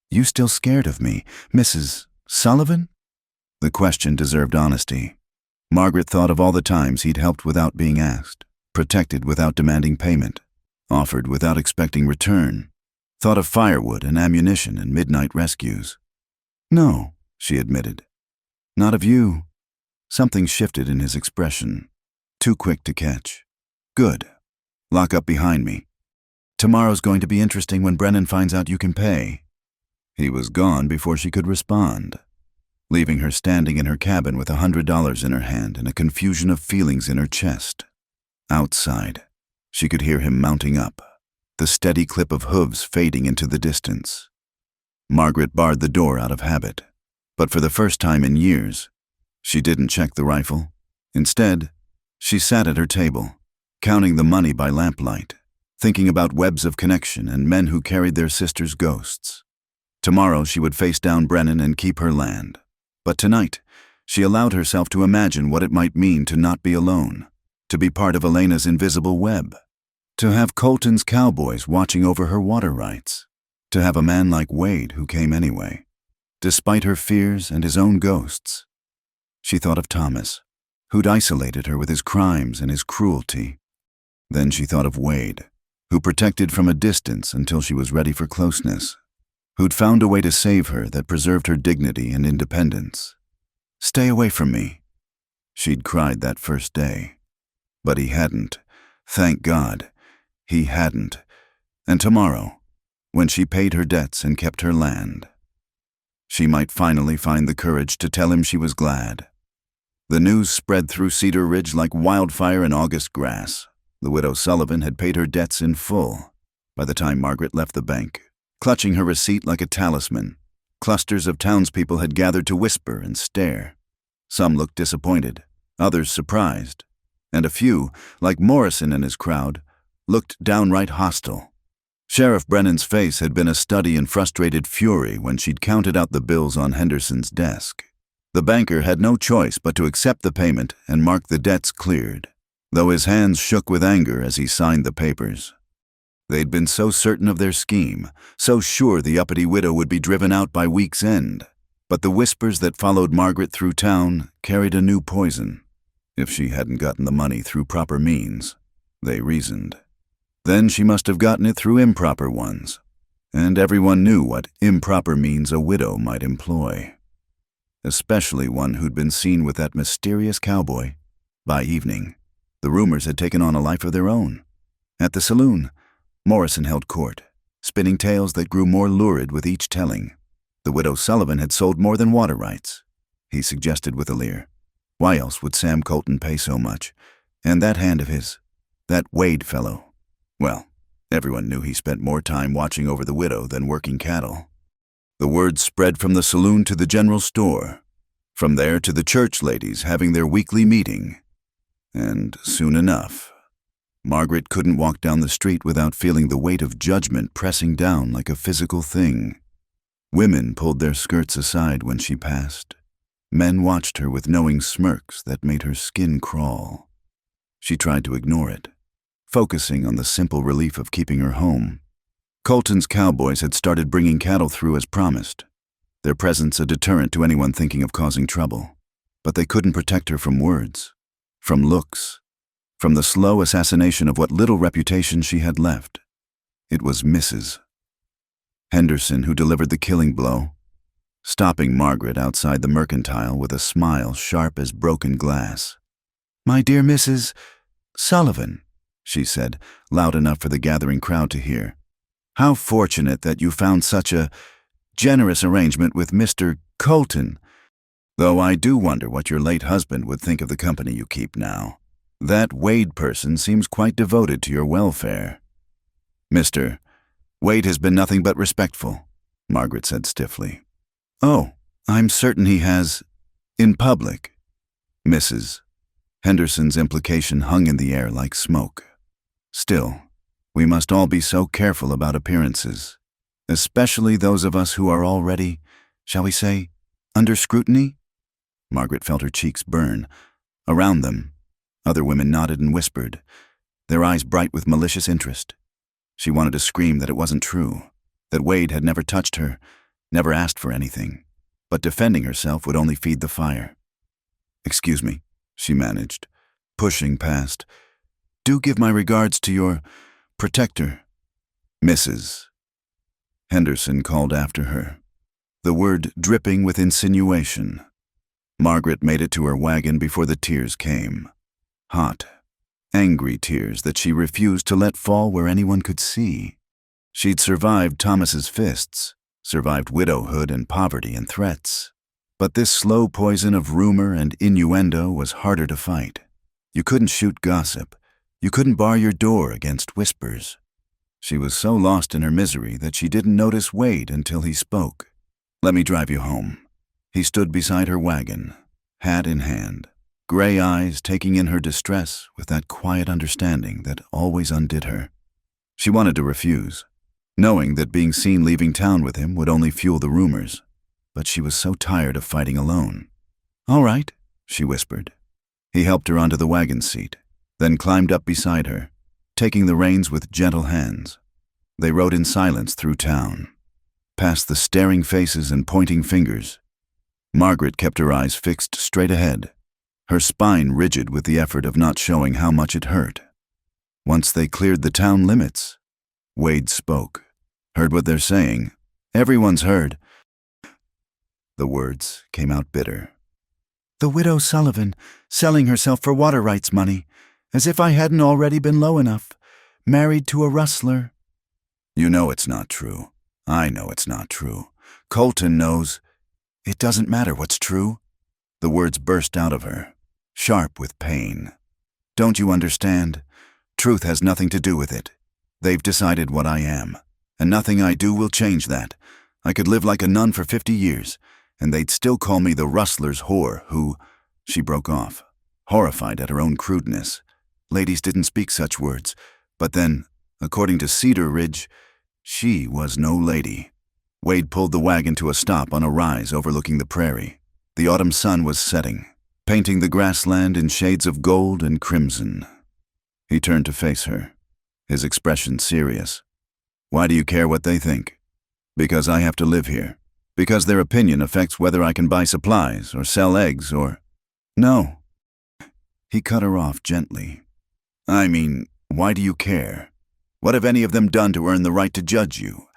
You still scared of me, Mrs. Sullivan? The question deserved honesty. Margaret thought of all the times he'd helped without being asked, protected without demanding payment, offered without expecting return, thought of firewood and ammunition and midnight rescues. No, she admitted. Not of you. Something shifted in his expression, too quick to catch. Good. Lock up behind me. Tomorrow's going to be interesting when Brennan finds out you can pay. He was gone before she could respond, leaving her standing in her cabin with $100 in her hand and a confusion of feelings in her chest. Outside, she could hear him mounting up, the steady clip of hooves fading into the distance. Margaret barred the door out of habit, but for the first time in years, she didn't check the rifle. Instead, she sat at her table, counting the money by lamplight, thinking about webs of connection and men who carried their sisters' ghosts. Tomorrow she would face down Brennan and keep her land. But tonight, she allowed herself to imagine what it might mean to not be alone, to be part of Elena's invisible web, to have Colton's cowboys watching over her water rights, to have a man like Wade who came anyway, despite her fears and his own ghosts. She thought of Thomas, who'd isolated her with his crimes and his cruelty. Then she thought of Wade, who protected from a distance until she was ready for closeness, who'd found a way to save her that preserved her dignity and independence. Stay away from me, she'd cried that first day. But he hadn't. Thank God, he hadn't. And tomorrow, when she paid her debts and kept her land, she might finally find the courage to tell him she was glad. The news spread through Cedar Ridge like wildfire in August grass. The widow Sullivan had paid her debts in full. By the time Margaret left the bank, clutching her receipt like a talisman, clusters of townspeople had gathered to whisper and stare. Some looked disappointed, others surprised, and a few, like Morrison and his crowd, looked downright hostile. Sheriff Brennan's face had been a study in frustrated fury when she'd counted out the bills on Henderson's desk. The banker had no choice but to accept the payment and mark the debts cleared, though his hands shook with anger as he signed the papers. They'd been so certain of their scheme, so sure the uppity widow would be driven out by week's end. But the whispers that followed Margaret through town carried a new poison. If she hadn't gotten the money through proper means, they reasoned, then she must have gotten it through improper ones. And everyone knew what improper means a widow might employ, especially one who'd been seen with that mysterious cowboy. By evening, the rumors had taken on a life of their own. At the saloon, Morrison held court, spinning tales that grew more lurid with each telling. The widow Sullivan had sold more than water rights, he suggested with a leer. Why else would Sam Colton pay so much? And that hand of his, That Wade fellow. Well, everyone knew he spent more time watching over the widow than working cattle. The word spread from the saloon to the general store, from there to the church ladies having their weekly meeting. And soon enough, Margaret couldn't walk down the street without feeling the weight of judgment pressing down like a physical thing. Women pulled their skirts aside when she passed. Men watched her with knowing smirks that made her skin crawl. She tried to ignore it, focusing on the simple relief of keeping her home. Colton's cowboys had started bringing cattle through as promised, their presence a deterrent to anyone thinking of causing trouble. But they couldn't protect her from words, from looks, from the slow assassination of what little reputation she had left. It was Mrs. Henderson who delivered the killing blow, stopping Margaret outside the mercantile with a smile sharp as broken glass. "My dear Mrs. Sullivan," she said, loud enough for the gathering crowd to hear. "How fortunate that you found such a generous arrangement with Mr. Colton, though I do wonder what your late husband would think of the company you keep now. That Wade person seems quite devoted to your welfare." "Mr. Wade has been nothing but respectful," Margaret said stiffly. "Oh, I'm certain he has, in public." Mrs. Henderson's implication hung in the air like smoke. "Still, we must all be so careful about appearances, especially those of us who are already, shall we say, under scrutiny?" Margaret felt her cheeks burn. Around them, other women nodded and whispered, their eyes bright with malicious interest. She wanted to scream that it wasn't true, that Wade had never touched her, never asked for anything, but defending herself would only feed the fire. "Excuse me," she managed, pushing past. "Do give my regards to your protector." "Mrs. Henderson called after her, the word dripping with insinuation. Margaret made it to her wagon before the tears came. Hot, angry tears that she refused to let fall where anyone could see. She'd survived Thomas's fists, survived widowhood and poverty and threats. But this slow poison of rumor and innuendo was harder to fight. You couldn't shoot gossip. You couldn't bar your door against whispers. She was so lost in her misery that she didn't notice Wade until he spoke. "Let me drive you home." He stood beside her wagon, hat in hand, gray eyes taking in her distress with that quiet understanding that always undid her. She wanted to refuse, knowing that being seen leaving town with him would only fuel the rumors, but she was so tired of fighting alone. "All right," she whispered. He helped her onto the wagon seat, then climbed up beside her, taking the reins with gentle hands. They rode in silence through town, past the staring faces and pointing fingers. Margaret kept her eyes fixed straight ahead, her spine rigid with the effort of not showing how much it hurt. Once they cleared the town limits, Wade spoke. "Heard what they're saying? Everyone's heard." The words came out bitter. "The widow Sullivan selling herself for water rights money, as if I hadn't already been low enough, married to a rustler." "You know it's not true. I know it's not true. Colton knows." "It doesn't matter what's true." The words burst out of her, sharp with pain. "Don't you understand? Truth has nothing to do with it. They've decided what I am, and nothing I do will change that. I could live like a nun for 50 years, and they'd still call me the rustler's whore who—" She broke off, horrified at her own crudeness. Ladies didn't speak such words, but then, according to Cedar Ridge, she was no lady. Wade pulled the wagon to a stop on a rise overlooking the prairie. The autumn sun was setting, painting the grassland in shades of gold and crimson. He turned to face her, his expression serious. "Why do you care what they think?" "Because I have to live here. Because their opinion affects whether I can buy supplies or sell eggs or—" "No." He cut her off gently. "I mean, why do you care? What have any of them done to earn the right to judge you?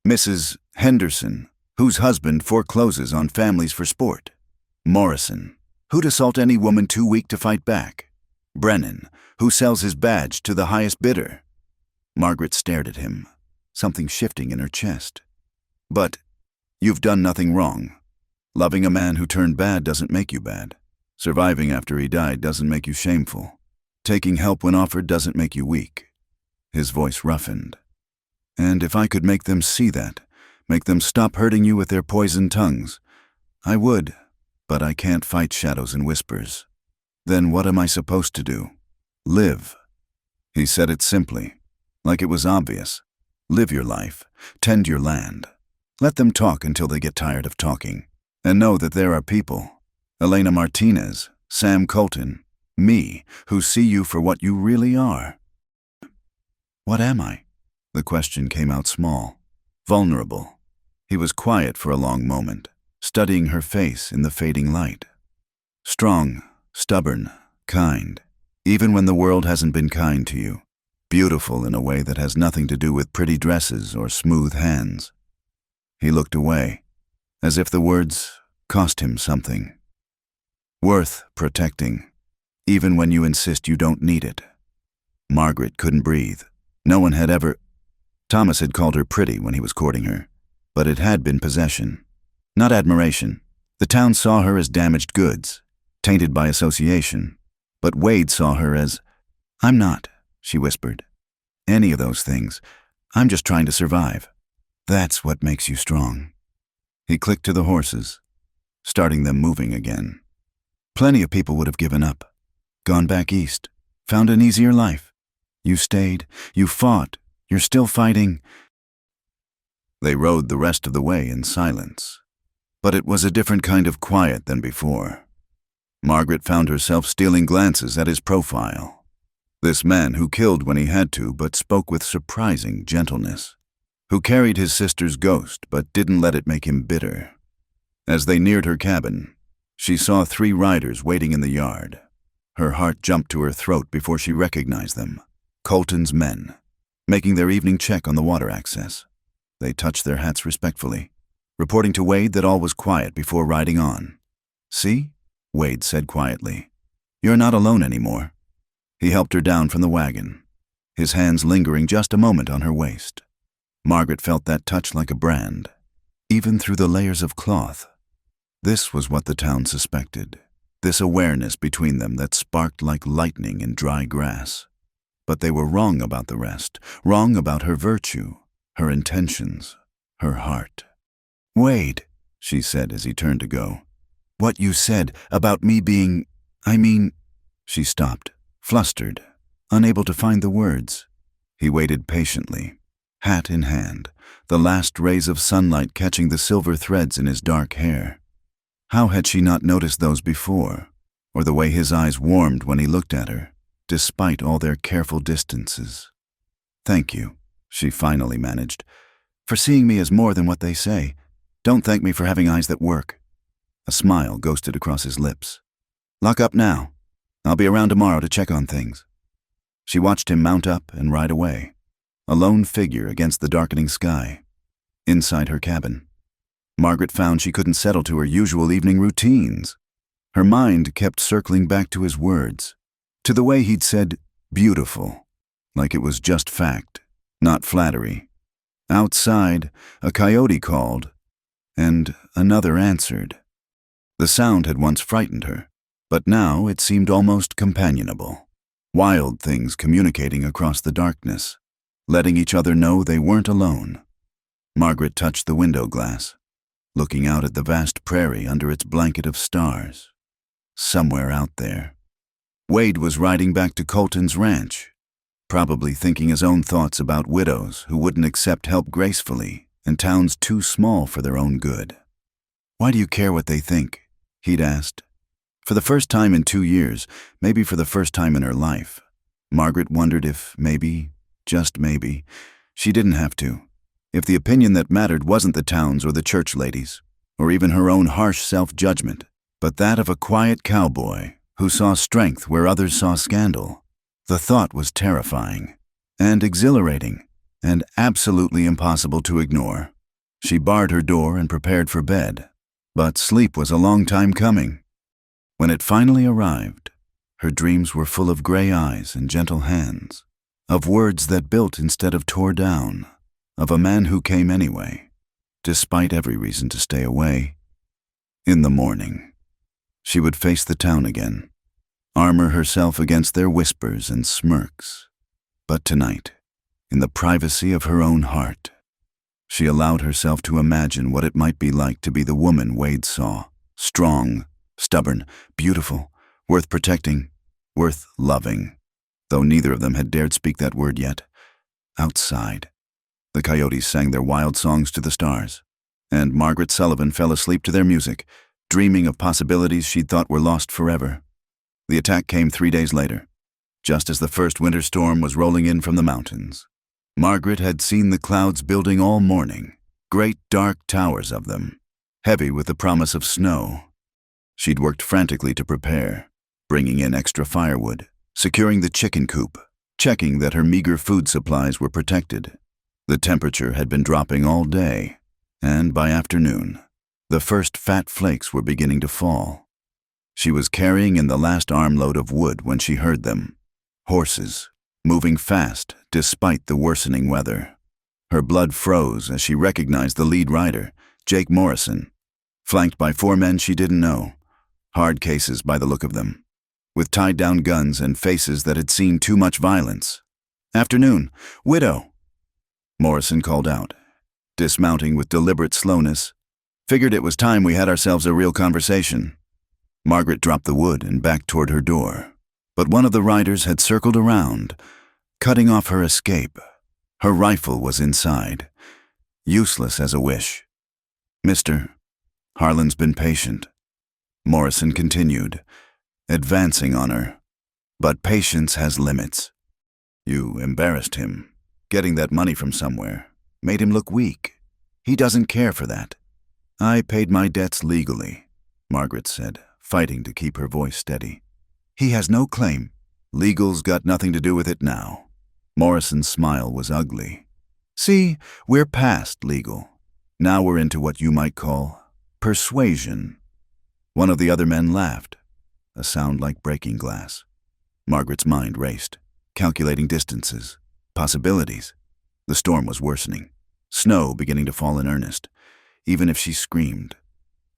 Mrs. Henderson, whose husband forecloses on families for sport. Morrison, who'd assault any woman too weak to fight back. Brennan, who sells his badge to the highest bidder." Margaret stared at him, something shifting in her chest. "But you've done nothing wrong. Loving a man who turned bad doesn't make you bad. Surviving after he died doesn't make you shameful. Taking help when offered doesn't make you weak. His voice roughened. And if I could make them see that, make them stop hurting you with their poisoned tongues, I would, but I can't fight shadows and whispers. Then what am I supposed to do? Live. He said it simply, like it was obvious. Live your life, tend your land. Let them talk until they get tired of talking. And know that there are people, Elena Martinez, Sam Colton, me, who see you for what you really are. What am I? The question came out small, vulnerable. He was quiet for a long moment, studying her face in the fading light. Strong, stubborn, kind, even when the world hasn't been kind to you. Beautiful in a way that has nothing to do with pretty dresses or smooth hands. He looked away, as if the words cost him something. Worth protecting, even when you insist you don't need it. Margaret couldn't breathe. No one had ever... Thomas had called her pretty when he was courting her, but it had been possession, not admiration. The town saw her as damaged goods, tainted by association, but Wade saw her as, "I'm not," she whispered. "Any of those things. I'm just trying to survive. That's what makes you strong." He clicked to the horses, starting them moving again. Plenty of people would have given up, gone back east, found an easier life. You stayed, you fought, you're still fighting. They rode the rest of the way in silence, but it was a different kind of quiet than before. Margaret found herself stealing glances at his profile. This man who killed when he had to but spoke with surprising gentleness, who carried his sister's ghost but didn't let it make him bitter. As they neared her cabin, she saw 3 riders waiting in the yard. Her heart jumped to her throat before she recognized them. Colton's men, making their evening check on the water access. They touched their hats respectfully, reporting to Wade that all was quiet before riding on. "See?" Wade said quietly. "You're not alone anymore." He helped her down from the wagon, his hands lingering just a moment on her waist. Margaret felt that touch like a brand, even through the layers of cloth. This was what the town suspected, this awareness between them that sparked like lightning in dry grass. But they were wrong about the rest, wrong about her virtue, her intentions, her heart. "Wade," she said as he turned to go. "What you said about me being, She stopped, flustered, unable to find the words. He waited patiently, hat in hand, the last rays of sunlight catching the silver threads in his dark hair. How had she not noticed those before, or the way his eyes warmed when he looked at her, despite all their careful distances? "Thank you," she finally managed, "for seeing me as more than what they say. Don't thank me for having eyes that work." A smile ghosted across his lips. "Lock up now. I'll be around tomorrow to check on things." She watched him mount up and ride away, a lone figure against the darkening sky. Inside her cabin, Margaret found she couldn't settle to her usual evening routines. Her mind kept circling back to his words, to the way he'd said, "beautiful," like it was just fact, not flattery. Outside, a coyote called, and another answered. The sound had once frightened her, but now it seemed almost companionable. Wild things communicating across the darkness, letting each other know they weren't alone. Margaret touched the window glass, looking out at the vast prairie under its blanket of stars. Somewhere out there, Wade was riding back to Colton's ranch, probably thinking his own thoughts about widows who wouldn't accept help gracefully and towns too small for their own good. "Why do you care what they think?" he'd asked. For the first time in 2 years, maybe for the first time in her life, Margaret wondered if maybe, just maybe, she didn't have to. If the opinion that mattered wasn't the town's or the church ladies, or even her own harsh self-judgment, but that of a quiet cowboy who saw strength where others saw scandal. The thought was terrifying, and exhilarating, and absolutely impossible to ignore. She barred her door and prepared for bed, but sleep was a long time coming. When it finally arrived, her dreams were full of gray eyes and gentle hands, of words that built instead of tore down, of a man who came anyway, despite every reason to stay away. In the morning, she would face the town again, armor herself against their whispers and smirks. But tonight, in the privacy of her own heart, she allowed herself to imagine what it might be like to be the woman Wade saw. Strong, stubborn, beautiful, worth protecting, worth loving. Though neither of them had dared speak that word yet. Outside, the coyotes sang their wild songs to the stars, and Margaret Sullivan fell asleep to their music, dreaming of possibilities she'd thought were lost forever. The attack came 3 days later, just as the first winter storm was rolling in from the mountains. Margaret had seen the clouds building all morning, great dark towers of them, heavy with the promise of snow. She'd worked frantically to prepare, bringing in extra firewood, securing the chicken coop, checking that her meager food supplies were protected. The temperature had been dropping all day, and by afternoon, the first fat flakes were beginning to fall. She was carrying in the last armload of wood when she heard them. Horses, moving fast despite the worsening weather. Her blood froze as she recognized the lead rider, Jake Morrison, flanked by 4 men she didn't know, hard cases by the look of them, with tied-down guns and faces that had seen too much violence. "Afternoon, widow," Morrison called out, dismounting with deliberate slowness. "Figured it was time we had ourselves a real conversation." Margaret dropped the wood and backed toward her door, but one of the riders had circled around, cutting off her escape. Her rifle was inside, useless as a wish. "Mister, Harlan's been patient," Morrison continued, advancing on her. "But patience has limits. You embarrassed him. Getting that money from somewhere made him look weak. He doesn't care for that." "I paid my debts legally," Margaret said, fighting to keep her voice steady. "He has no claim. Legal's got nothing to do with it now." Morrison's smile was ugly. "See, we're past legal. Now we're into what you might call persuasion." One of the other men laughed, a sound like breaking glass. Margaret's mind raced, calculating distances, possibilities. The storm was worsening, snow beginning to fall in earnest. Even if she screamed,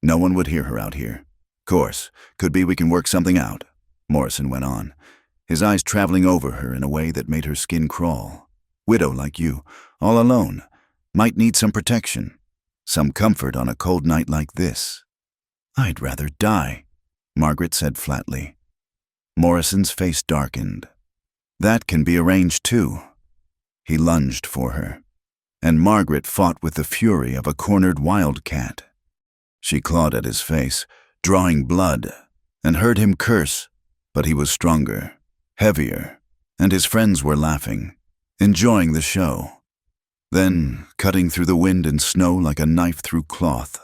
no one would hear her out here. "Course, could be we can work something out," Morrison went on, his eyes traveling over her in a way that made her skin crawl. "Widow like you, all alone, might need some protection, some comfort on a cold night like this." "I'd rather die," Margaret said flatly. Morrison's face darkened. "That can be arranged too." He lunged for her, and Margaret fought with the fury of a cornered wildcat. She clawed at his face, drawing blood, and heard him curse, but he was stronger, heavier, and his friends were laughing, enjoying the show. Then, cutting through the wind and snow like a knife through cloth,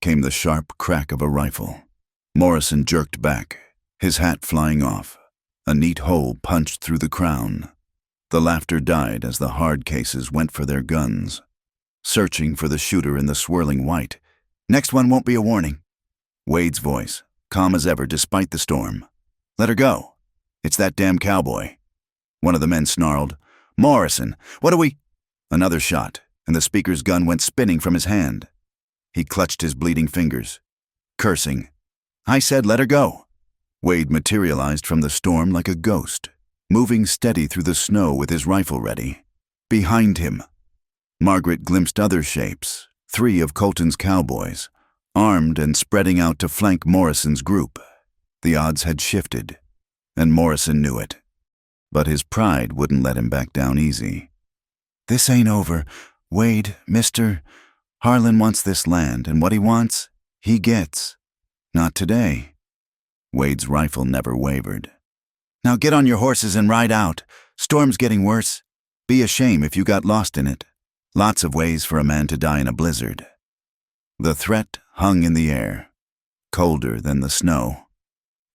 came the sharp crack of a rifle. Morrison jerked back, his hat flying off, a neat hole punched through the crown. The laughter died as the hard cases went for their guns, searching for the shooter in the swirling white. "Next one won't be a warning." Wade's voice, calm as ever despite the storm. "Let her go. It's that damn cowboy." One of the men snarled, "Morrison, what do we—" Another shot, and the speaker's gun went spinning from his hand. He clutched his bleeding fingers, cursing. "I said let her go." Wade materialized from the storm like a ghost, moving steady through the snow with his rifle ready. Behind him, Margaret glimpsed other shapes, 3 of Colton's cowboys, armed and spreading out to flank Morrison's group. The odds had shifted, and Morrison knew it. But his pride wouldn't let him back down easy. "This ain't over. Wade, mister, Harlan wants this land, and what he wants, he gets. Not today." Wade's rifle never wavered. "Now get on your horses and ride out. Storm's getting worse. Be a shame if you got lost in it. Lots of ways for a man to die in a blizzard." The threat hung in the air, colder than the snow.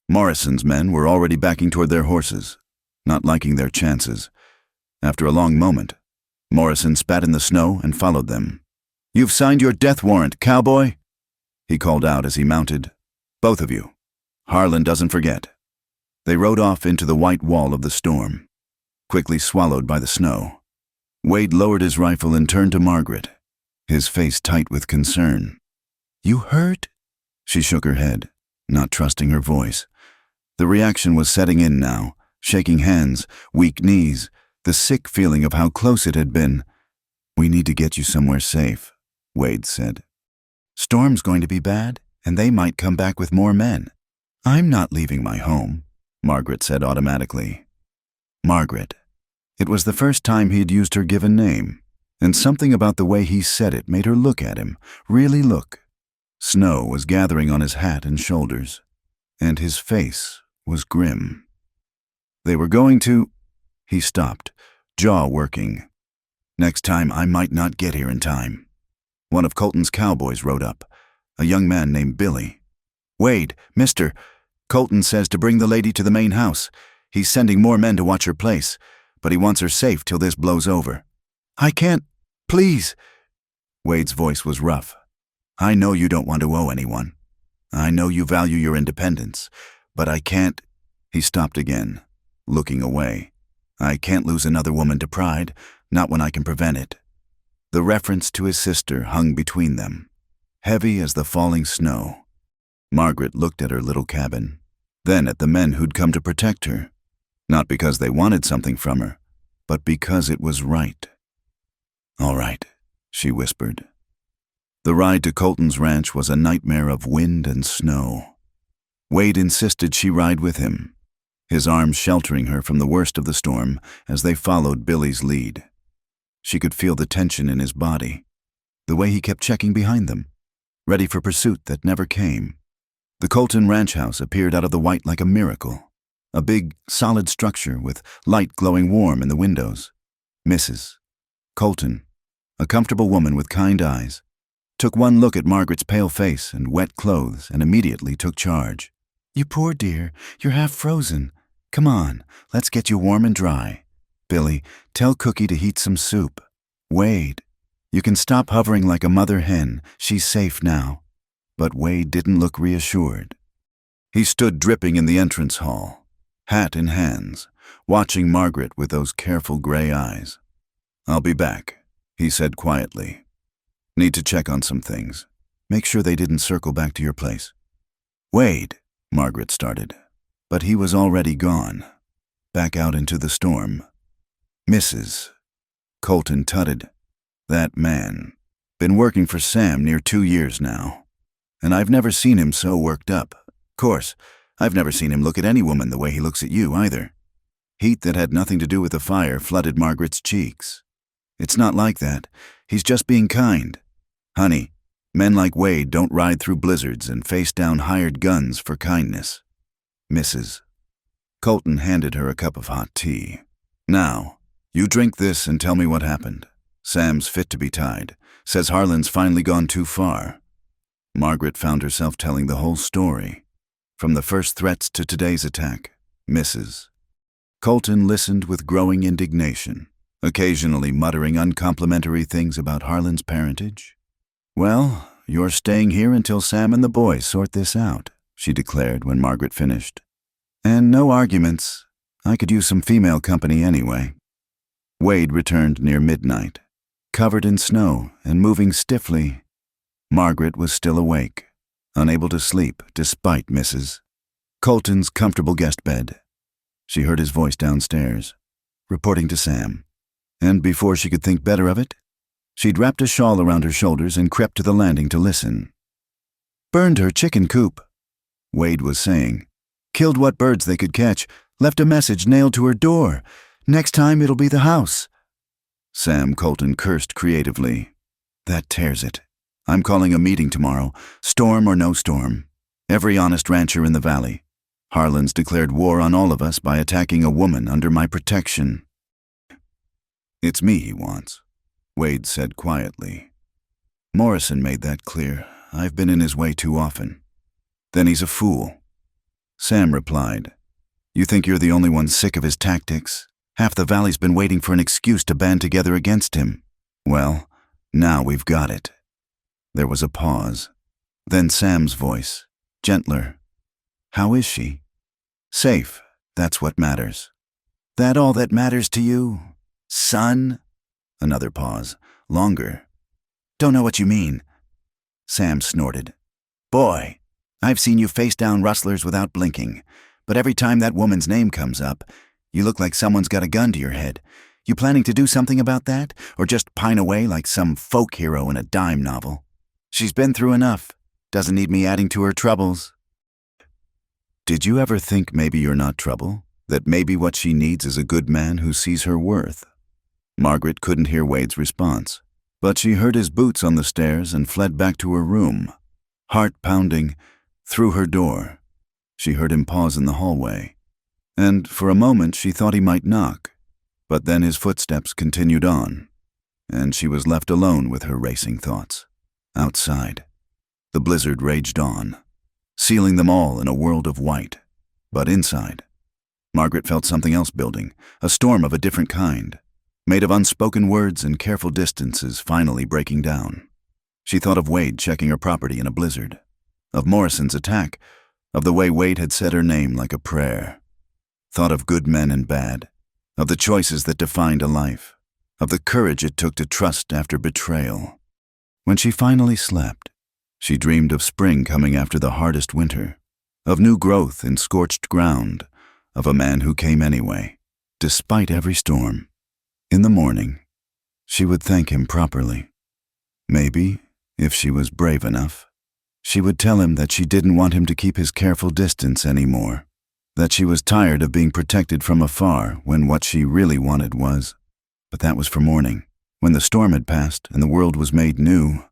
Morrison's men were already backing toward their horses, not liking their chances. After a long moment, Morrison spat in the snow and followed them. "You've signed your death warrant, cowboy," he called out as he mounted. "Both of you. Harlan doesn't forget." They rode off into the white wall of the storm, quickly swallowed by the snow. Wade lowered his rifle and turned to Margaret, his face tight with concern. "You hurt?" She shook her head, not trusting her voice. The reaction was setting in now, shaking hands, weak knees, the sick feeling of how close it had been. "We need to get you somewhere safe," Wade said. "Storm's going to be bad, and they might come back with more men." "I'm not leaving my home," Margaret said automatically. Margaret. It was the first time he had used her given name, and something about the way he said it made her look at him, really look. Snow was gathering on his hat and shoulders, and his face was grim. "They were going to—" He stopped, jaw working. "Next time I might not get here in time." One of Colton's cowboys rode up, a young man named Billy. "Wade, mister, Colton says to bring the lady to the main house. He's sending more men to watch her place, but he wants her safe till this blows over." "I can't, please." Wade's voice was rough. "I know you don't want to owe anyone. I know you value your independence, but I can't—" He stopped again, looking away. "I can't lose another woman to pride, not when I can prevent it." The reference to his sister hung between them, heavy as the falling snow. Margaret looked at her little cabin, then at the men who'd come to protect her, not because they wanted something from her, but because it was right. "All right," she whispered. The ride to Colton's ranch was a nightmare of wind and snow. Wade insisted she ride with him, his arms sheltering her from the worst of the storm as they followed Billy's lead. She could feel the tension in his body, the way he kept checking behind them, ready for pursuit that never came. The Colton ranch house appeared out of the white like a miracle, a big, solid structure with light glowing warm in the windows. Mrs. Colton, a comfortable woman with kind eyes, took one look at Margaret's pale face and wet clothes and immediately took charge. "You poor dear, you're half frozen. Come on, let's get you warm and dry. Billy, tell Cookie to heat some soup. Wade, you can stop hovering like a mother hen. She's safe now." But Wade didn't look reassured. He stood dripping in the entrance hall, hat in hands, watching Margaret with those careful gray eyes. "I'll be back," he said quietly. "Need to check on some things. Make sure they didn't circle back to your place." "Wade," Margaret started, but he was already gone, back out into the storm. "Mrs." Colton tutted. "That man. Been working for Sam near 2 years now, and I've never seen him so worked up. Course, I've never seen him look at any woman the way he looks at you either." Heat that had nothing to do with the fire flooded Margaret's cheeks. "It's not like that. He's just being kind. Honey, men like Wade don't ride through blizzards and face down hired guns for kindness." "Mrs." Colton handed her a cup of hot tea. "Now, you drink this and tell me what happened. Sam's fit to be tied. Says Harlan's finally gone too far." Margaret found herself telling the whole story, from the first threats to today's attack. "Mrs." Colton listened with growing indignation, occasionally muttering uncomplimentary things about Harlan's parentage. "Well, you're staying here until Sam and the boys sort this out," she declared when Margaret finished. "And no arguments. I could use some female company anyway." Wade returned near midnight, covered in snow and moving stiffly. Margaret was still awake, unable to sleep despite Mrs. Colton's comfortable guest bed. She heard his voice downstairs, reporting to Sam, and before she could think better of it, she'd wrapped a shawl around her shoulders and crept to the landing to listen. "Burned her chicken coop," Wade was saying. "Killed what birds they could catch, left a message nailed to her door. Next time it'll be the house." Sam Colton cursed creatively. "That tears it. I'm calling a meeting tomorrow, storm or no storm. Every honest rancher in the valley. Harlan's declared war on all of us by attacking a woman under my protection." "It's me he wants," Wade said quietly. "Morrison made that clear. I've been in his way too often." "Then he's a fool." Sam replied, "You think you're the only one sick of his tactics? Half the valley's been waiting for an excuse to band together against him. Well, now we've got it." There was a pause. Then Sam's voice, gentler. "How is she?" "Safe, that's what matters." "That all that matters to you, son?" Another pause, longer. "Don't know what you mean." Sam snorted. "Boy, I've seen you face down rustlers without blinking. but every time that woman's name comes up, you look like someone's got a gun to your head. You planning to do something about that, or just pine away like some folk hero in a dime novel? She's been through enough. Doesn't need me adding to her troubles. Did you ever think maybe you're not trouble? That maybe what she needs is a good man who sees her worth? Margaret couldn't hear Wade's response, but she heard his boots on the stairs and fled back to her room. Heart pounding, through her door. She heard him pause in the hallway, and for a moment she thought he might knock, but then his footsteps continued on, and she was left alone with her racing thoughts. Outside, the blizzard raged on, sealing them all in a world of white. But inside, Margaret felt something else building, a storm of a different kind, made of unspoken words and careful distances finally breaking down. She thought of Wade checking her property in a blizzard, of Morrison's attack, of the way Wade had said her name like a prayer. Thought of good men and bad, of the choices that defined a life, of the courage it took to trust after betrayal. When she finally slept, she dreamed of spring coming after the hardest winter, of new growth in scorched ground, of a man who came anyway, despite every storm. In the morning, she would thank him properly. Maybe, if she was brave enough, she would tell him that she didn't want him to keep his careful distance anymore, that she was tired of being protected from afar when what she really wanted was. But that was for morning, when the storm had passed and the world was made new.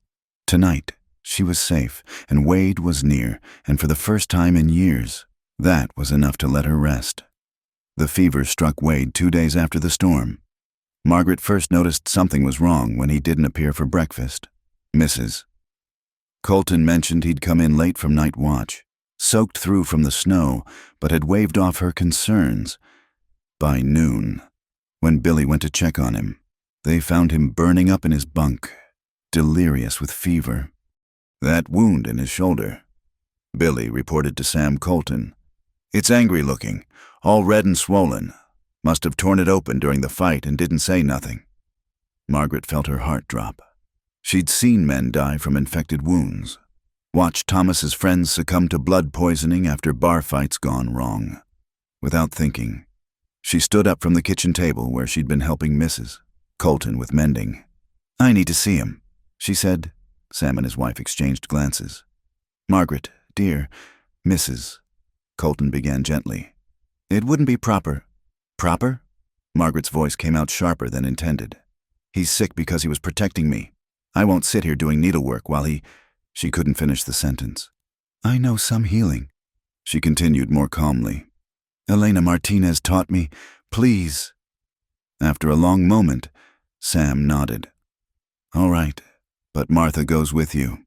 Tonight, she was safe, and Wade was near, and for the first time in years, that was enough to let her rest. The fever struck Wade 2 days after the storm. Margaret first noticed something was wrong when he didn't appear for breakfast. Mrs. Colton mentioned he'd come in late from night watch, soaked through from the snow, but had waved off her concerns. By noon, when Billy went to check on him, they found him burning up in his bunk, delirious with fever. That wound in his shoulder, Billy reported to Sam Colton. It's angry looking, all red and swollen. Must have torn it open during the fight and didn't say nothing. Margaret felt her heart drop. She'd seen men die from infected wounds, watched Thomas's friends succumb to blood poisoning after bar fights gone wrong. Without thinking, she stood up from the kitchen table where she'd been helping Mrs. Colton with mending. "I need to see him," she said. Sam and his wife exchanged glances. "Margaret, dear, Mrs. Colton began gently. "It wouldn't be proper." "Proper?" Margaret's voice came out sharper than intended. "He's sick because he was protecting me. I won't sit here doing needlework while he—" She couldn't finish the sentence. "I know some healing," she continued more calmly. "Elena Martinez taught me. Please." After a long moment, Sam nodded. "All right, but Martha goes with you."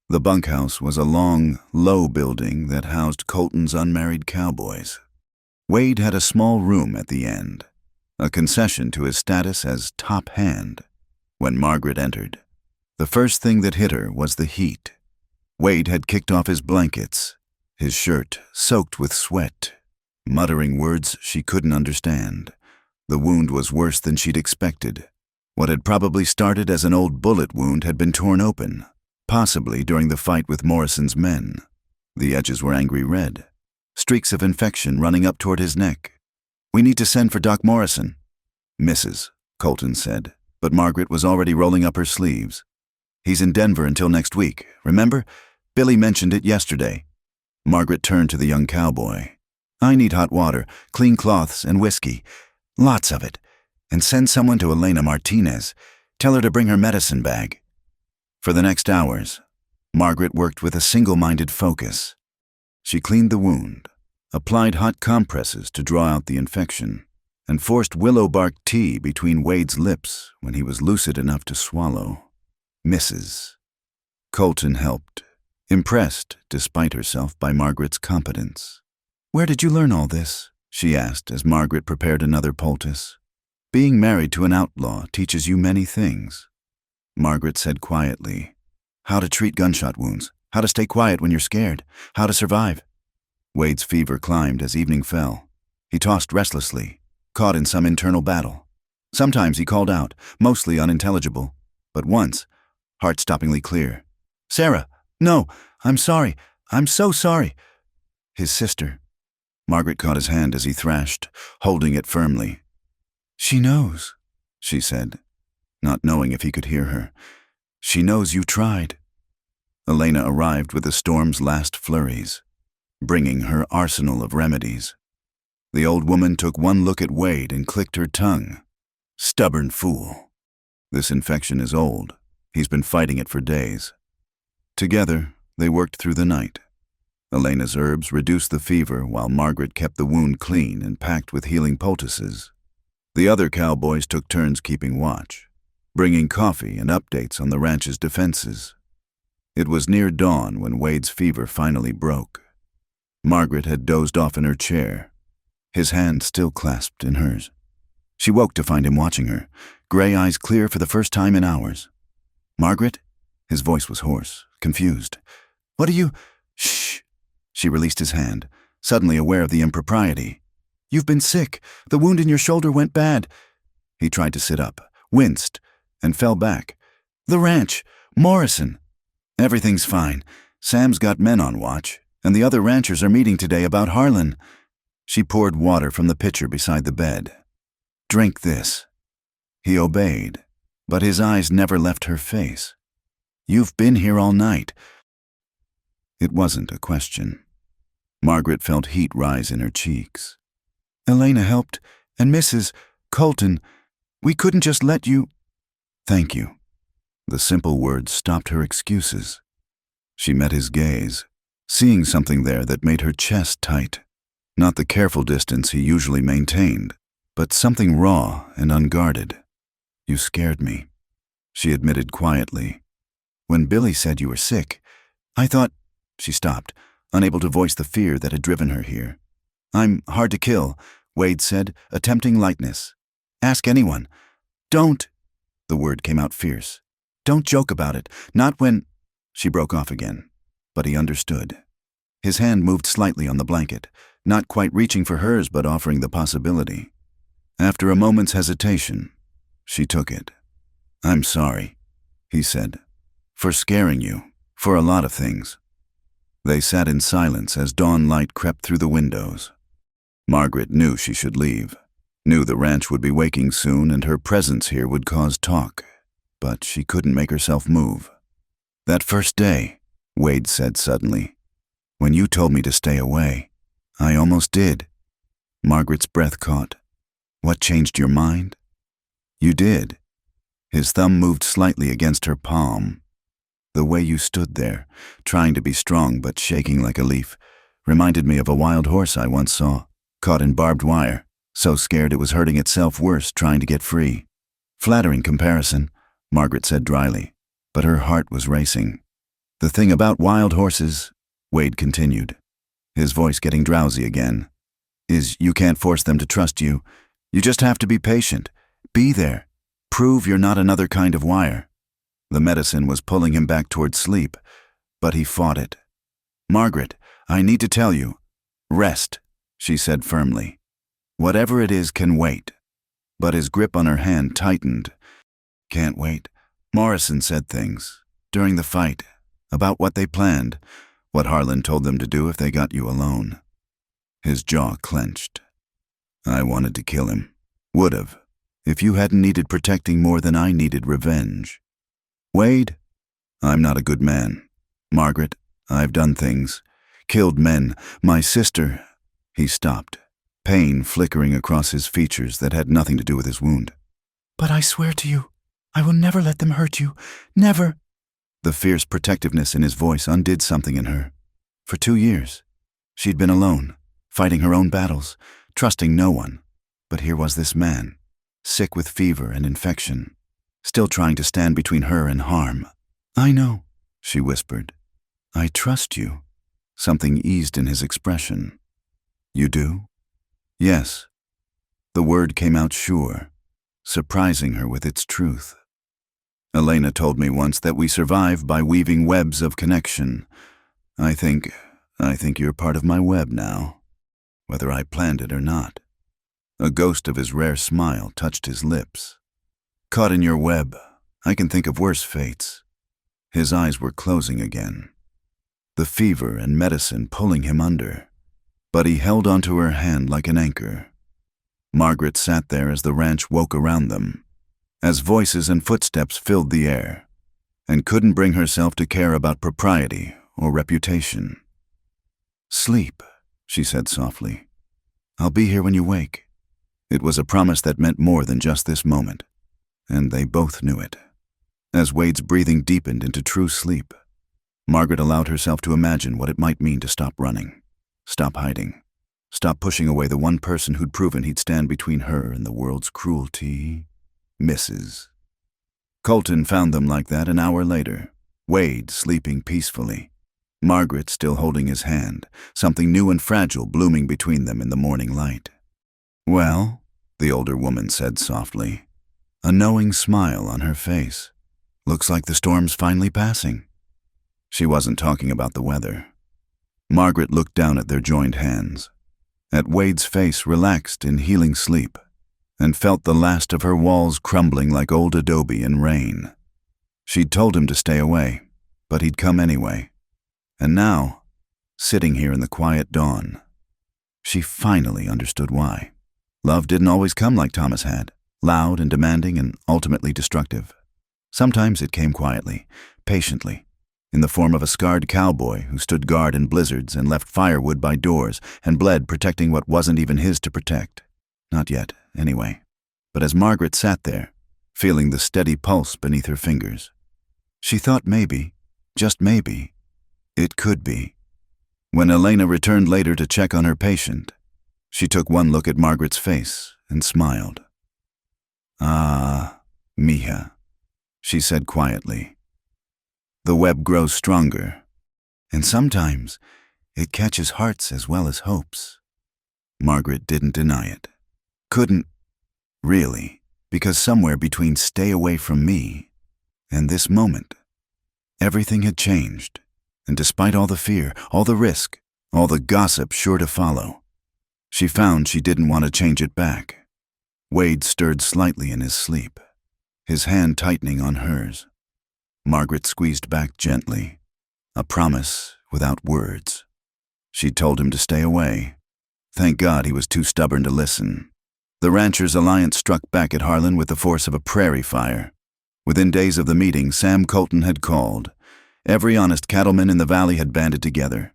The bunkhouse was a long, low building that housed Colton's unmarried cowboys. Wade had a small room at the end, a concession to his status as top hand. When Margaret entered, the first thing that hit her was the heat. Wade had kicked off his blankets, his shirt soaked with sweat, muttering words she couldn't understand. The wound was worse than she'd expected. What had probably started as an old bullet wound had been torn open, possibly during the fight with Morrison's men. The edges were angry red, streaks of infection running up toward his neck. "We need to send for Doc Morrison," Mrs. Colton said, but Margaret was already rolling up her sleeves. "He's in Denver until next week, remember? Billy mentioned it yesterday." Margaret turned to the young cowboy. "I need hot water, clean cloths, and whiskey. Lots of it. And send someone to Elena Martinez. Tell her to bring her medicine bag." For the next hours, Margaret worked with a single-minded focus. She cleaned the wound, applied hot compresses to draw out the infection, and forced willow bark tea between Wade's lips when he was lucid enough to swallow. Mrs. Colton helped, impressed despite herself by Margaret's competence. "Where did you learn all this?" she asked as Margaret prepared another poultice. "Being married to an outlaw teaches you many things," Margaret said quietly. "How to treat gunshot wounds, how to stay quiet when you're scared, how to survive." Wade's fever climbed as evening fell. He tossed restlessly, caught in some internal battle. Sometimes he called out, mostly unintelligible, but once, heart-stoppingly clear. "Sarah, no, I'm sorry. I'm so sorry." His sister. Margaret caught his hand as he thrashed, holding it firmly. "She knows," she said, not knowing if he could hear her. "She knows you tried." Elena arrived with the storm's last flurries, bringing her arsenal of remedies. The old woman took one look at Wade and clicked her tongue. "Stubborn fool. This infection is old. He's been fighting it for days." Together, they worked through the night. Elena's herbs reduced the fever while Margaret kept the wound clean and packed with healing poultices. The other cowboys took turns keeping watch, bringing coffee and updates on the ranch's defenses. It was near dawn when Wade's fever finally broke. Margaret had dozed off in her chair, his hand still clasped in hers. She woke to find him watching her, gray eyes clear for the first time in hours. "Margaret?" His voice was hoarse, confused. "What are you—" "Shh!" She released his hand, suddenly aware of the impropriety. "You've been sick. The wound in your shoulder went bad." He tried to sit up, winced, and fell back. "The ranch. Morrison." "Everything's fine. Sam's got men on watch, and the other ranchers are meeting today about Harlan." She poured water from the pitcher beside the bed. "Drink this." He obeyed, but his eyes never left her face. "You've been here all night." It wasn't a question. Margaret felt heat rise in her cheeks. "Elena helped, and Mrs. Colton. We couldn't just let you—" "Thank you." The simple words stopped her excuses. She met his gaze, seeing something there that made her chest tight. Not the careful distance he usually maintained, but something raw and unguarded. "You scared me," she admitted quietly. "When Billy said you were sick, I thought—" She stopped, unable to voice the fear that had driven her here. "I'm hard to kill," Wade said, attempting lightness. "Ask anyone." "Don't!" The word came out fierce. "Don't joke about it. Not when—" She broke off again, but he understood. His hand moved slightly on the blanket, not quite reaching for hers but offering the possibility. After a moment's hesitation, she took it. "I'm sorry," he said, "for scaring you, for a lot of things." They sat in silence as dawn light crept through the windows. Margaret knew she should leave, knew the ranch would be waking soon and her presence here would cause talk, but she couldn't make herself move. "That first day," Wade said suddenly, "when you told me to stay away, I almost did." Margaret's breath caught. "What changed your mind?" "You did." His thumb moved slightly against her palm. "The way you stood there, trying to be strong but shaking like a leaf, reminded me of a wild horse I once saw, caught in barbed wire, so scared it was hurting itself worse trying to get free." "Flattering comparison," Margaret said dryly, but her heart was racing. "The thing about wild horses," Wade continued, his voice getting drowsy again, "is you can't force them to trust you. You just have to be patient. Be there. Prove you're not another kind of wire." The medicine was pulling him back toward sleep, but he fought it. "Margaret, I need to tell you." "Rest," she said firmly. "Whatever it is can wait." But his grip on her hand tightened. "Can't wait." Morrison said things, during the fight, about what they planned, what Harlan told them to do if they got you alone. His jaw clenched. "I wanted to kill him. Would've, if you hadn't needed protecting more than I needed revenge." "Wade, I'm not a good man. Margaret, I've done things. Killed men. My sister—" He stopped, pain flickering across his features that had nothing to do with his wound. "But I swear to you, I will never let them hurt you. Never." The fierce protectiveness in his voice undid something in her. For 2 years, she'd been alone, fighting her own battles, trusting no one. But here was this man, sick with fever and infection, still trying to stand between her and harm. "I know," she whispered. "I trust you." Something eased in his expression. "You do?" "Yes." The word came out sure, surprising her with its truth. "Elena told me once that we survive by weaving webs of connection. I think you're part of my web now, whether I planned it or not." A ghost of his rare smile touched his lips. "Caught in your web, I can think of worse fates." His eyes were closing again, the fever and medicine pulling him under. but he held onto her hand like an anchor. Margaret sat there as the ranch woke around them, as voices and footsteps filled the air, and couldn't bring herself to care about propriety or reputation. "Sleep," she said softly. "I'll be here when you wake." It was a promise that meant more than just this moment, and they both knew it. As Wade's breathing deepened into true sleep, Margaret allowed herself to imagine what it might mean to stop running, stop hiding, stop pushing away the one person who'd proven he'd stand between her and the world's cruelty. Mrs. Colton found them like that an hour later, Wade sleeping peacefully, Margaret still holding his hand, something new and fragile blooming between them in the morning light. "Well," the older woman said softly, a knowing smile on her face. "Looks like the storm's finally passing." She wasn't talking about the weather. Margaret looked down at their joined hands, at Wade's face relaxed in healing sleep, and felt the last of her walls crumbling like old adobe in rain. She'd told him to stay away, but he'd come anyway. And now, sitting here in the quiet dawn, she finally understood why. Love didn't always come like Thomas had, loud and demanding and ultimately destructive. Sometimes it came quietly, patiently, in the form of a scarred cowboy who stood guard in blizzards and left firewood by doors and bled protecting what wasn't even his to protect. Not yet, anyway. But as Margaret sat there, feeling the steady pulse beneath her fingers, she thought maybe, just maybe, it could be. When Elena returned later to check on her patient, she took one look at Margaret's face and smiled. "Ah, mija," she said quietly. "The web grows stronger, and sometimes it catches hearts as well as hopes." Margaret didn't deny it. Couldn't, really, because somewhere between "stay away from me" and this moment, everything had changed, and despite all the fear, all the risk, all the gossip sure to follow, she found she didn't want to change it back. Wade stirred slightly in his sleep, his hand tightening on hers. Margaret squeezed back gently, a promise without words. She told him to stay away. Thank God he was too stubborn to listen. The Ranchers' Alliance struck back at Harlan with the force of a prairie fire. Within days of the meeting, Sam Colton had called. Every honest cattleman in the valley had banded together.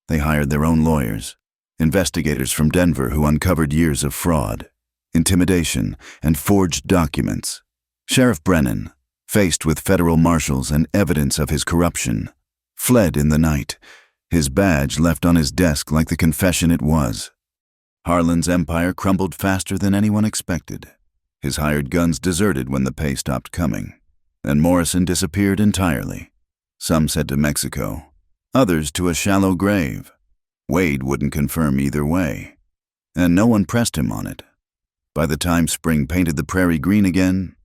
They hired their own lawyers, investigators from Denver who uncovered years of fraud, intimidation, and forged documents. Sheriff Brennan, faced with federal marshals and evidence of his corruption, fled in the night, his badge left on his desk like the confession it was. Harlan's empire crumbled faster than anyone expected. His hired guns deserted when the pay stopped coming, and Morrison disappeared entirely. Some said to Mexico, others to a shallow grave. Wade wouldn't confirm either way, and no one pressed him on it. By the time spring painted the prairie green again,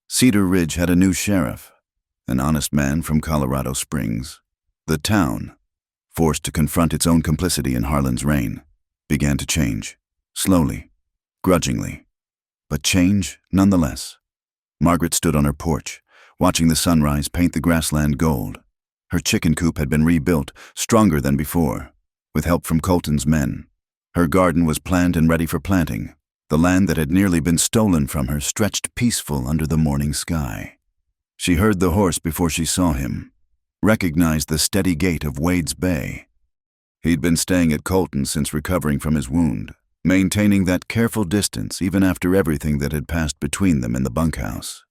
Cedar Ridge had a new sheriff, an honest man from Colorado Springs. The town, forced to confront its own complicity in Harlan's reign, began to change, slowly, grudgingly, but change nonetheless. Margaret stood on her porch, watching the sunrise paint the grassland gold. Her chicken coop had been rebuilt, stronger than before, with help from Colton's men. Her garden was planned and ready for planting. The land that had nearly been stolen from her stretched peaceful under the morning sky. She heard the horse before she saw him, recognized the steady gait of Wade's bay. He'd been staying at Colton since recovering from his wound, maintaining that careful distance even after everything that had passed between them in the bunkhouse.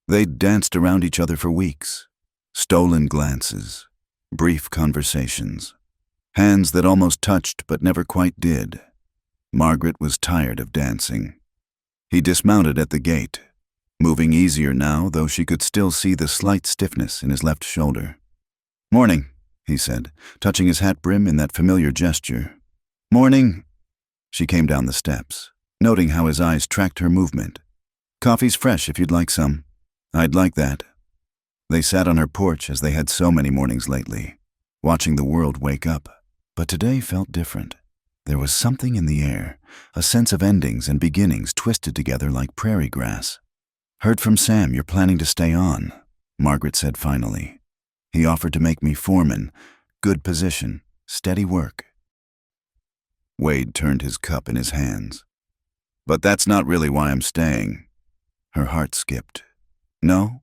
They'd danced around each other for weeks, stolen glances, brief conversations, hands that almost touched but never quite did. Margaret was tired of dancing. He dismounted at the gate, moving easier now, though she could still see the slight stiffness in his left shoulder. "Morning," he said, touching his hat brim in that familiar gesture. "Morning." She came down the steps, noting how his eyes tracked her movement. "Coffee's fresh if you'd like some." "I'd like that." They sat on her porch as they had so many mornings lately, watching the world wake up. But today felt different. There was something in the air, a sense of endings and beginnings twisted together like prairie grass. "Heard from Sam you're planning to stay on," Margaret said finally. "He offered to make me foreman. Good position, steady work." Wade turned his cup in his hands. But that's not really why I'm staying. Her heart skipped. No?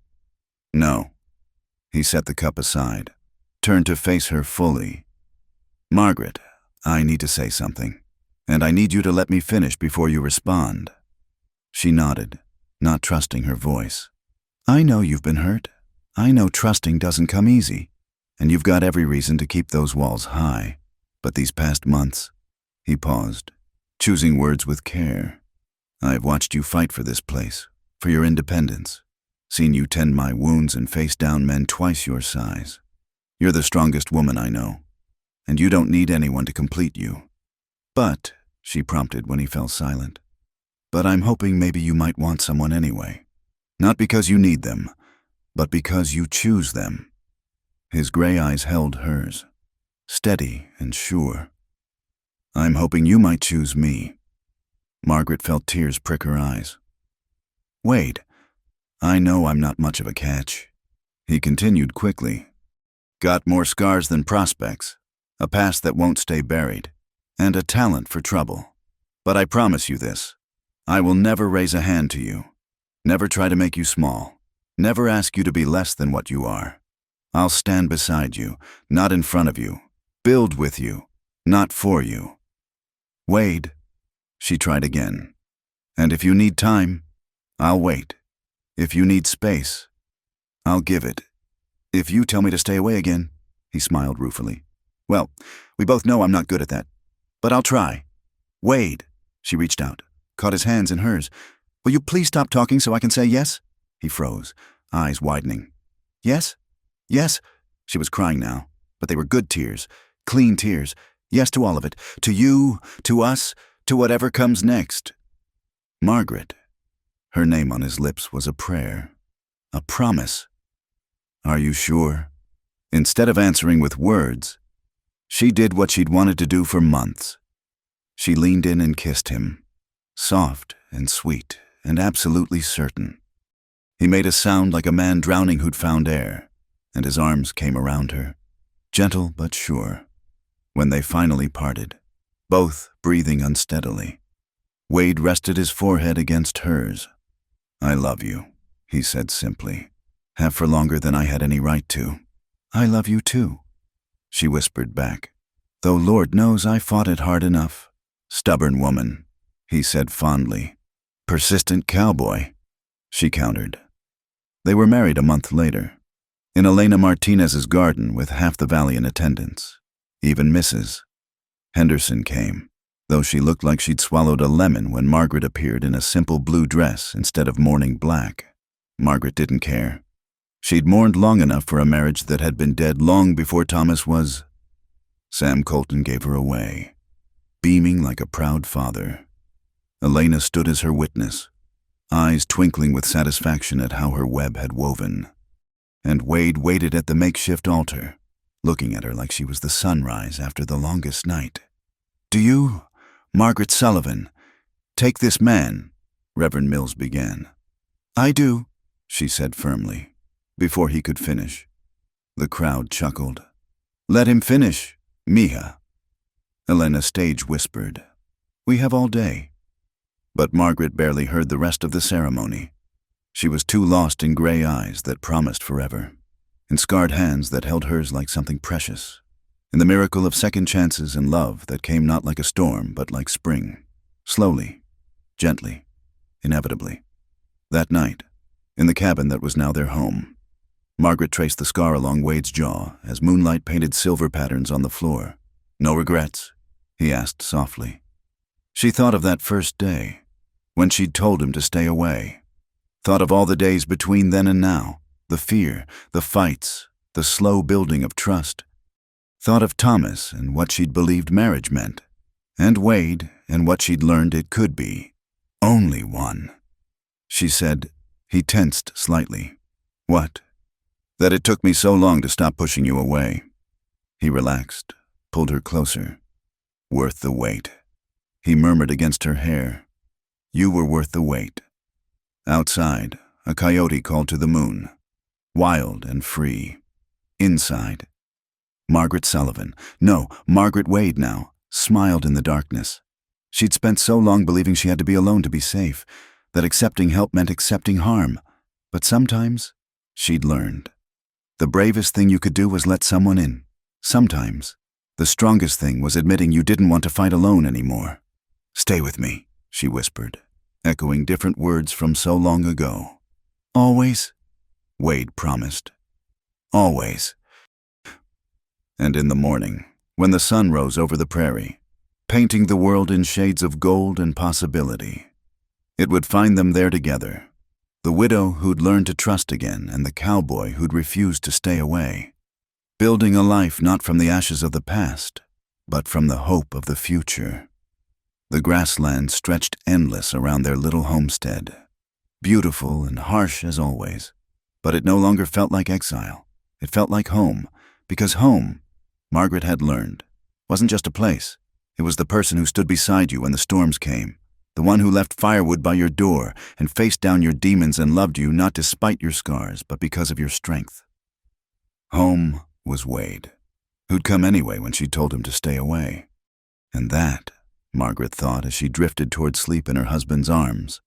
No. He set the cup aside, turned to face her fully. Margaret, I need to say something, and I need you to let me finish before you respond. She nodded, not trusting her voice. I know you've been hurt. I know trusting doesn't come easy, and you've got every reason to keep those walls high. But these past months, he paused, choosing words with care. I've watched you fight for this place, for your independence, seen you tend my wounds and face down men twice your size. You're the strongest woman I know, and you don't need anyone to complete you. But, she prompted when he fell silent, but I'm hoping maybe you might want someone anyway. Not because you need them, but because you choose them. His gray eyes held hers, steady and sure. I'm hoping you might choose me. Margaret felt tears prick her eyes. Wade, I know I'm not much of a catch. He continued quickly. Got more scars than prospects, a past that won't stay buried, and a talent for trouble. But I promise you this, I will never raise a hand to you, never try to make you small, never ask you to be less than what you are. I'll stand beside you, not in front of you, build with you, not for you. Wade, she tried again. And if you need time, I'll wait. If you need space, I'll give it. If you tell me to stay away again, he smiled ruefully. Well, we both know I'm not good at that, but I'll try. Wade, she reached out, caught his hands in hers. Will you please stop talking so I can say yes? He froze, eyes widening. Yes? Yes? She was crying now, but they were good tears, clean tears. Yes to all of it. To you, to us, to whatever comes next. Margaret. Her name on his lips was a prayer, a promise. Are you sure? Instead of answering with words, she did what she'd wanted to do for months. She leaned in and kissed him, soft and sweet and absolutely certain. He made a sound like a man drowning who'd found air, and his arms came around her, gentle but sure. When they finally parted, both breathing unsteadily, Wade rested his forehead against hers. I love you, he said simply, have for longer than I had any right to. I love you too, she whispered back, though Lord knows I fought it hard enough. Stubborn woman, he said fondly. Persistent cowboy, she countered. They were married a month later, in Elena Martinez's garden with half the valley in attendance. Even Mrs. Henderson came, though she looked like she'd swallowed a lemon when Margaret appeared in a simple blue dress instead of mourning black. Margaret didn't care. She'd mourned long enough for a marriage that had been dead long before Thomas was. Sam Colton gave her away, beaming like a proud father. Elena stood as her witness, eyes twinkling with satisfaction at how her web had woven. And Wade waited at the makeshift altar, looking at her like she was the sunrise after the longest night. Do you, Margaret Sullivan, take this man? Reverend Mills began. I do, she said firmly, before he could finish. The crowd chuckled. Let him finish, mija. Elena stage whispered. We have all day. But Margaret barely heard the rest of the ceremony. She was too lost in gray eyes that promised forever, in scarred hands that held hers like something precious, in the miracle of second chances and love that came not like a storm but like spring, slowly, gently, inevitably. That night, in the cabin that was now their home, Margaret traced the scar along Wade's jaw as moonlight painted silver patterns on the floor. No regrets? He asked softly. She thought of that first day, when she'd told him to stay away. Thought of all the days between then and now, the fear, the fights, the slow building of trust. Thought of Thomas and what she'd believed marriage meant, and Wade and what she'd learned it could be. Only one. She said. He tensed slightly. What? That it took me so long to stop pushing you away. He relaxed, pulled her closer. Worth the wait. He murmured against her hair. You were worth the wait. Outside, a coyote called to the moon. Wild and free. Inside, Margaret Sullivan. No, Margaret Wade now, smiled in the darkness. She'd spent so long believing she had to be alone to be safe, that accepting help meant accepting harm. But sometimes, she'd learned. The bravest thing you could do was let someone in. Sometimes, the strongest thing was admitting you didn't want to fight alone anymore. "Stay with me," she whispered, echoing different words from so long ago. "Always?" Wade promised. "Always." And in the morning, when the sun rose over the prairie, painting the world in shades of gold and possibility, it would find them there together, the widow who'd learned to trust again and the cowboy who'd refused to stay away, building a life not from the ashes of the past, but from the hope of the future. The grassland stretched endless around their little homestead, beautiful and harsh as always, but it no longer felt like exile. It felt like home, because home, Margaret had learned, wasn't just a place. It was the person who stood beside you when the storms came, the one who left firewood by your door and faced down your demons and loved you not despite your scars, but because of your strength. Home was Wade, who'd come anyway when she told him to stay away. And that, Margaret thought as she drifted toward sleep in her husband's arms,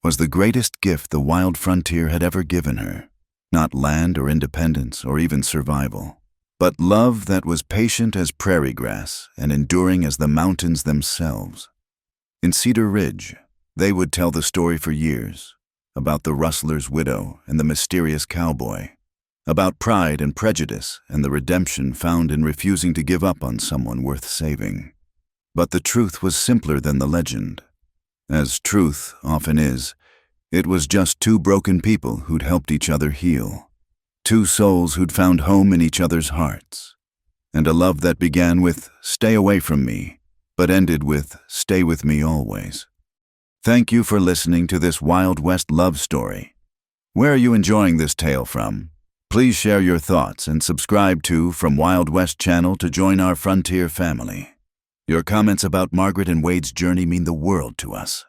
was the greatest gift the wild frontier had ever given her. Not land or independence or even survival, but love that was patient as prairie grass and enduring as the mountains themselves. In Cedar Ridge, they would tell the story for years, about the rustler's widow and the mysterious cowboy, about pride and prejudice and the redemption found in refusing to give up on someone worth saving. But the truth was simpler than the legend. As truth often is, it was just two broken people who'd helped each other heal, two souls who'd found home in each other's hearts, and a love that began with "stay away from me," but ended with "stay with me always." Thank you for listening to this Wild West love story. Where are you enjoying this tale from? Please share your thoughts and subscribe to From Wild West channel to join our frontier family. Your comments about Margaret and Wade's journey mean the world to us.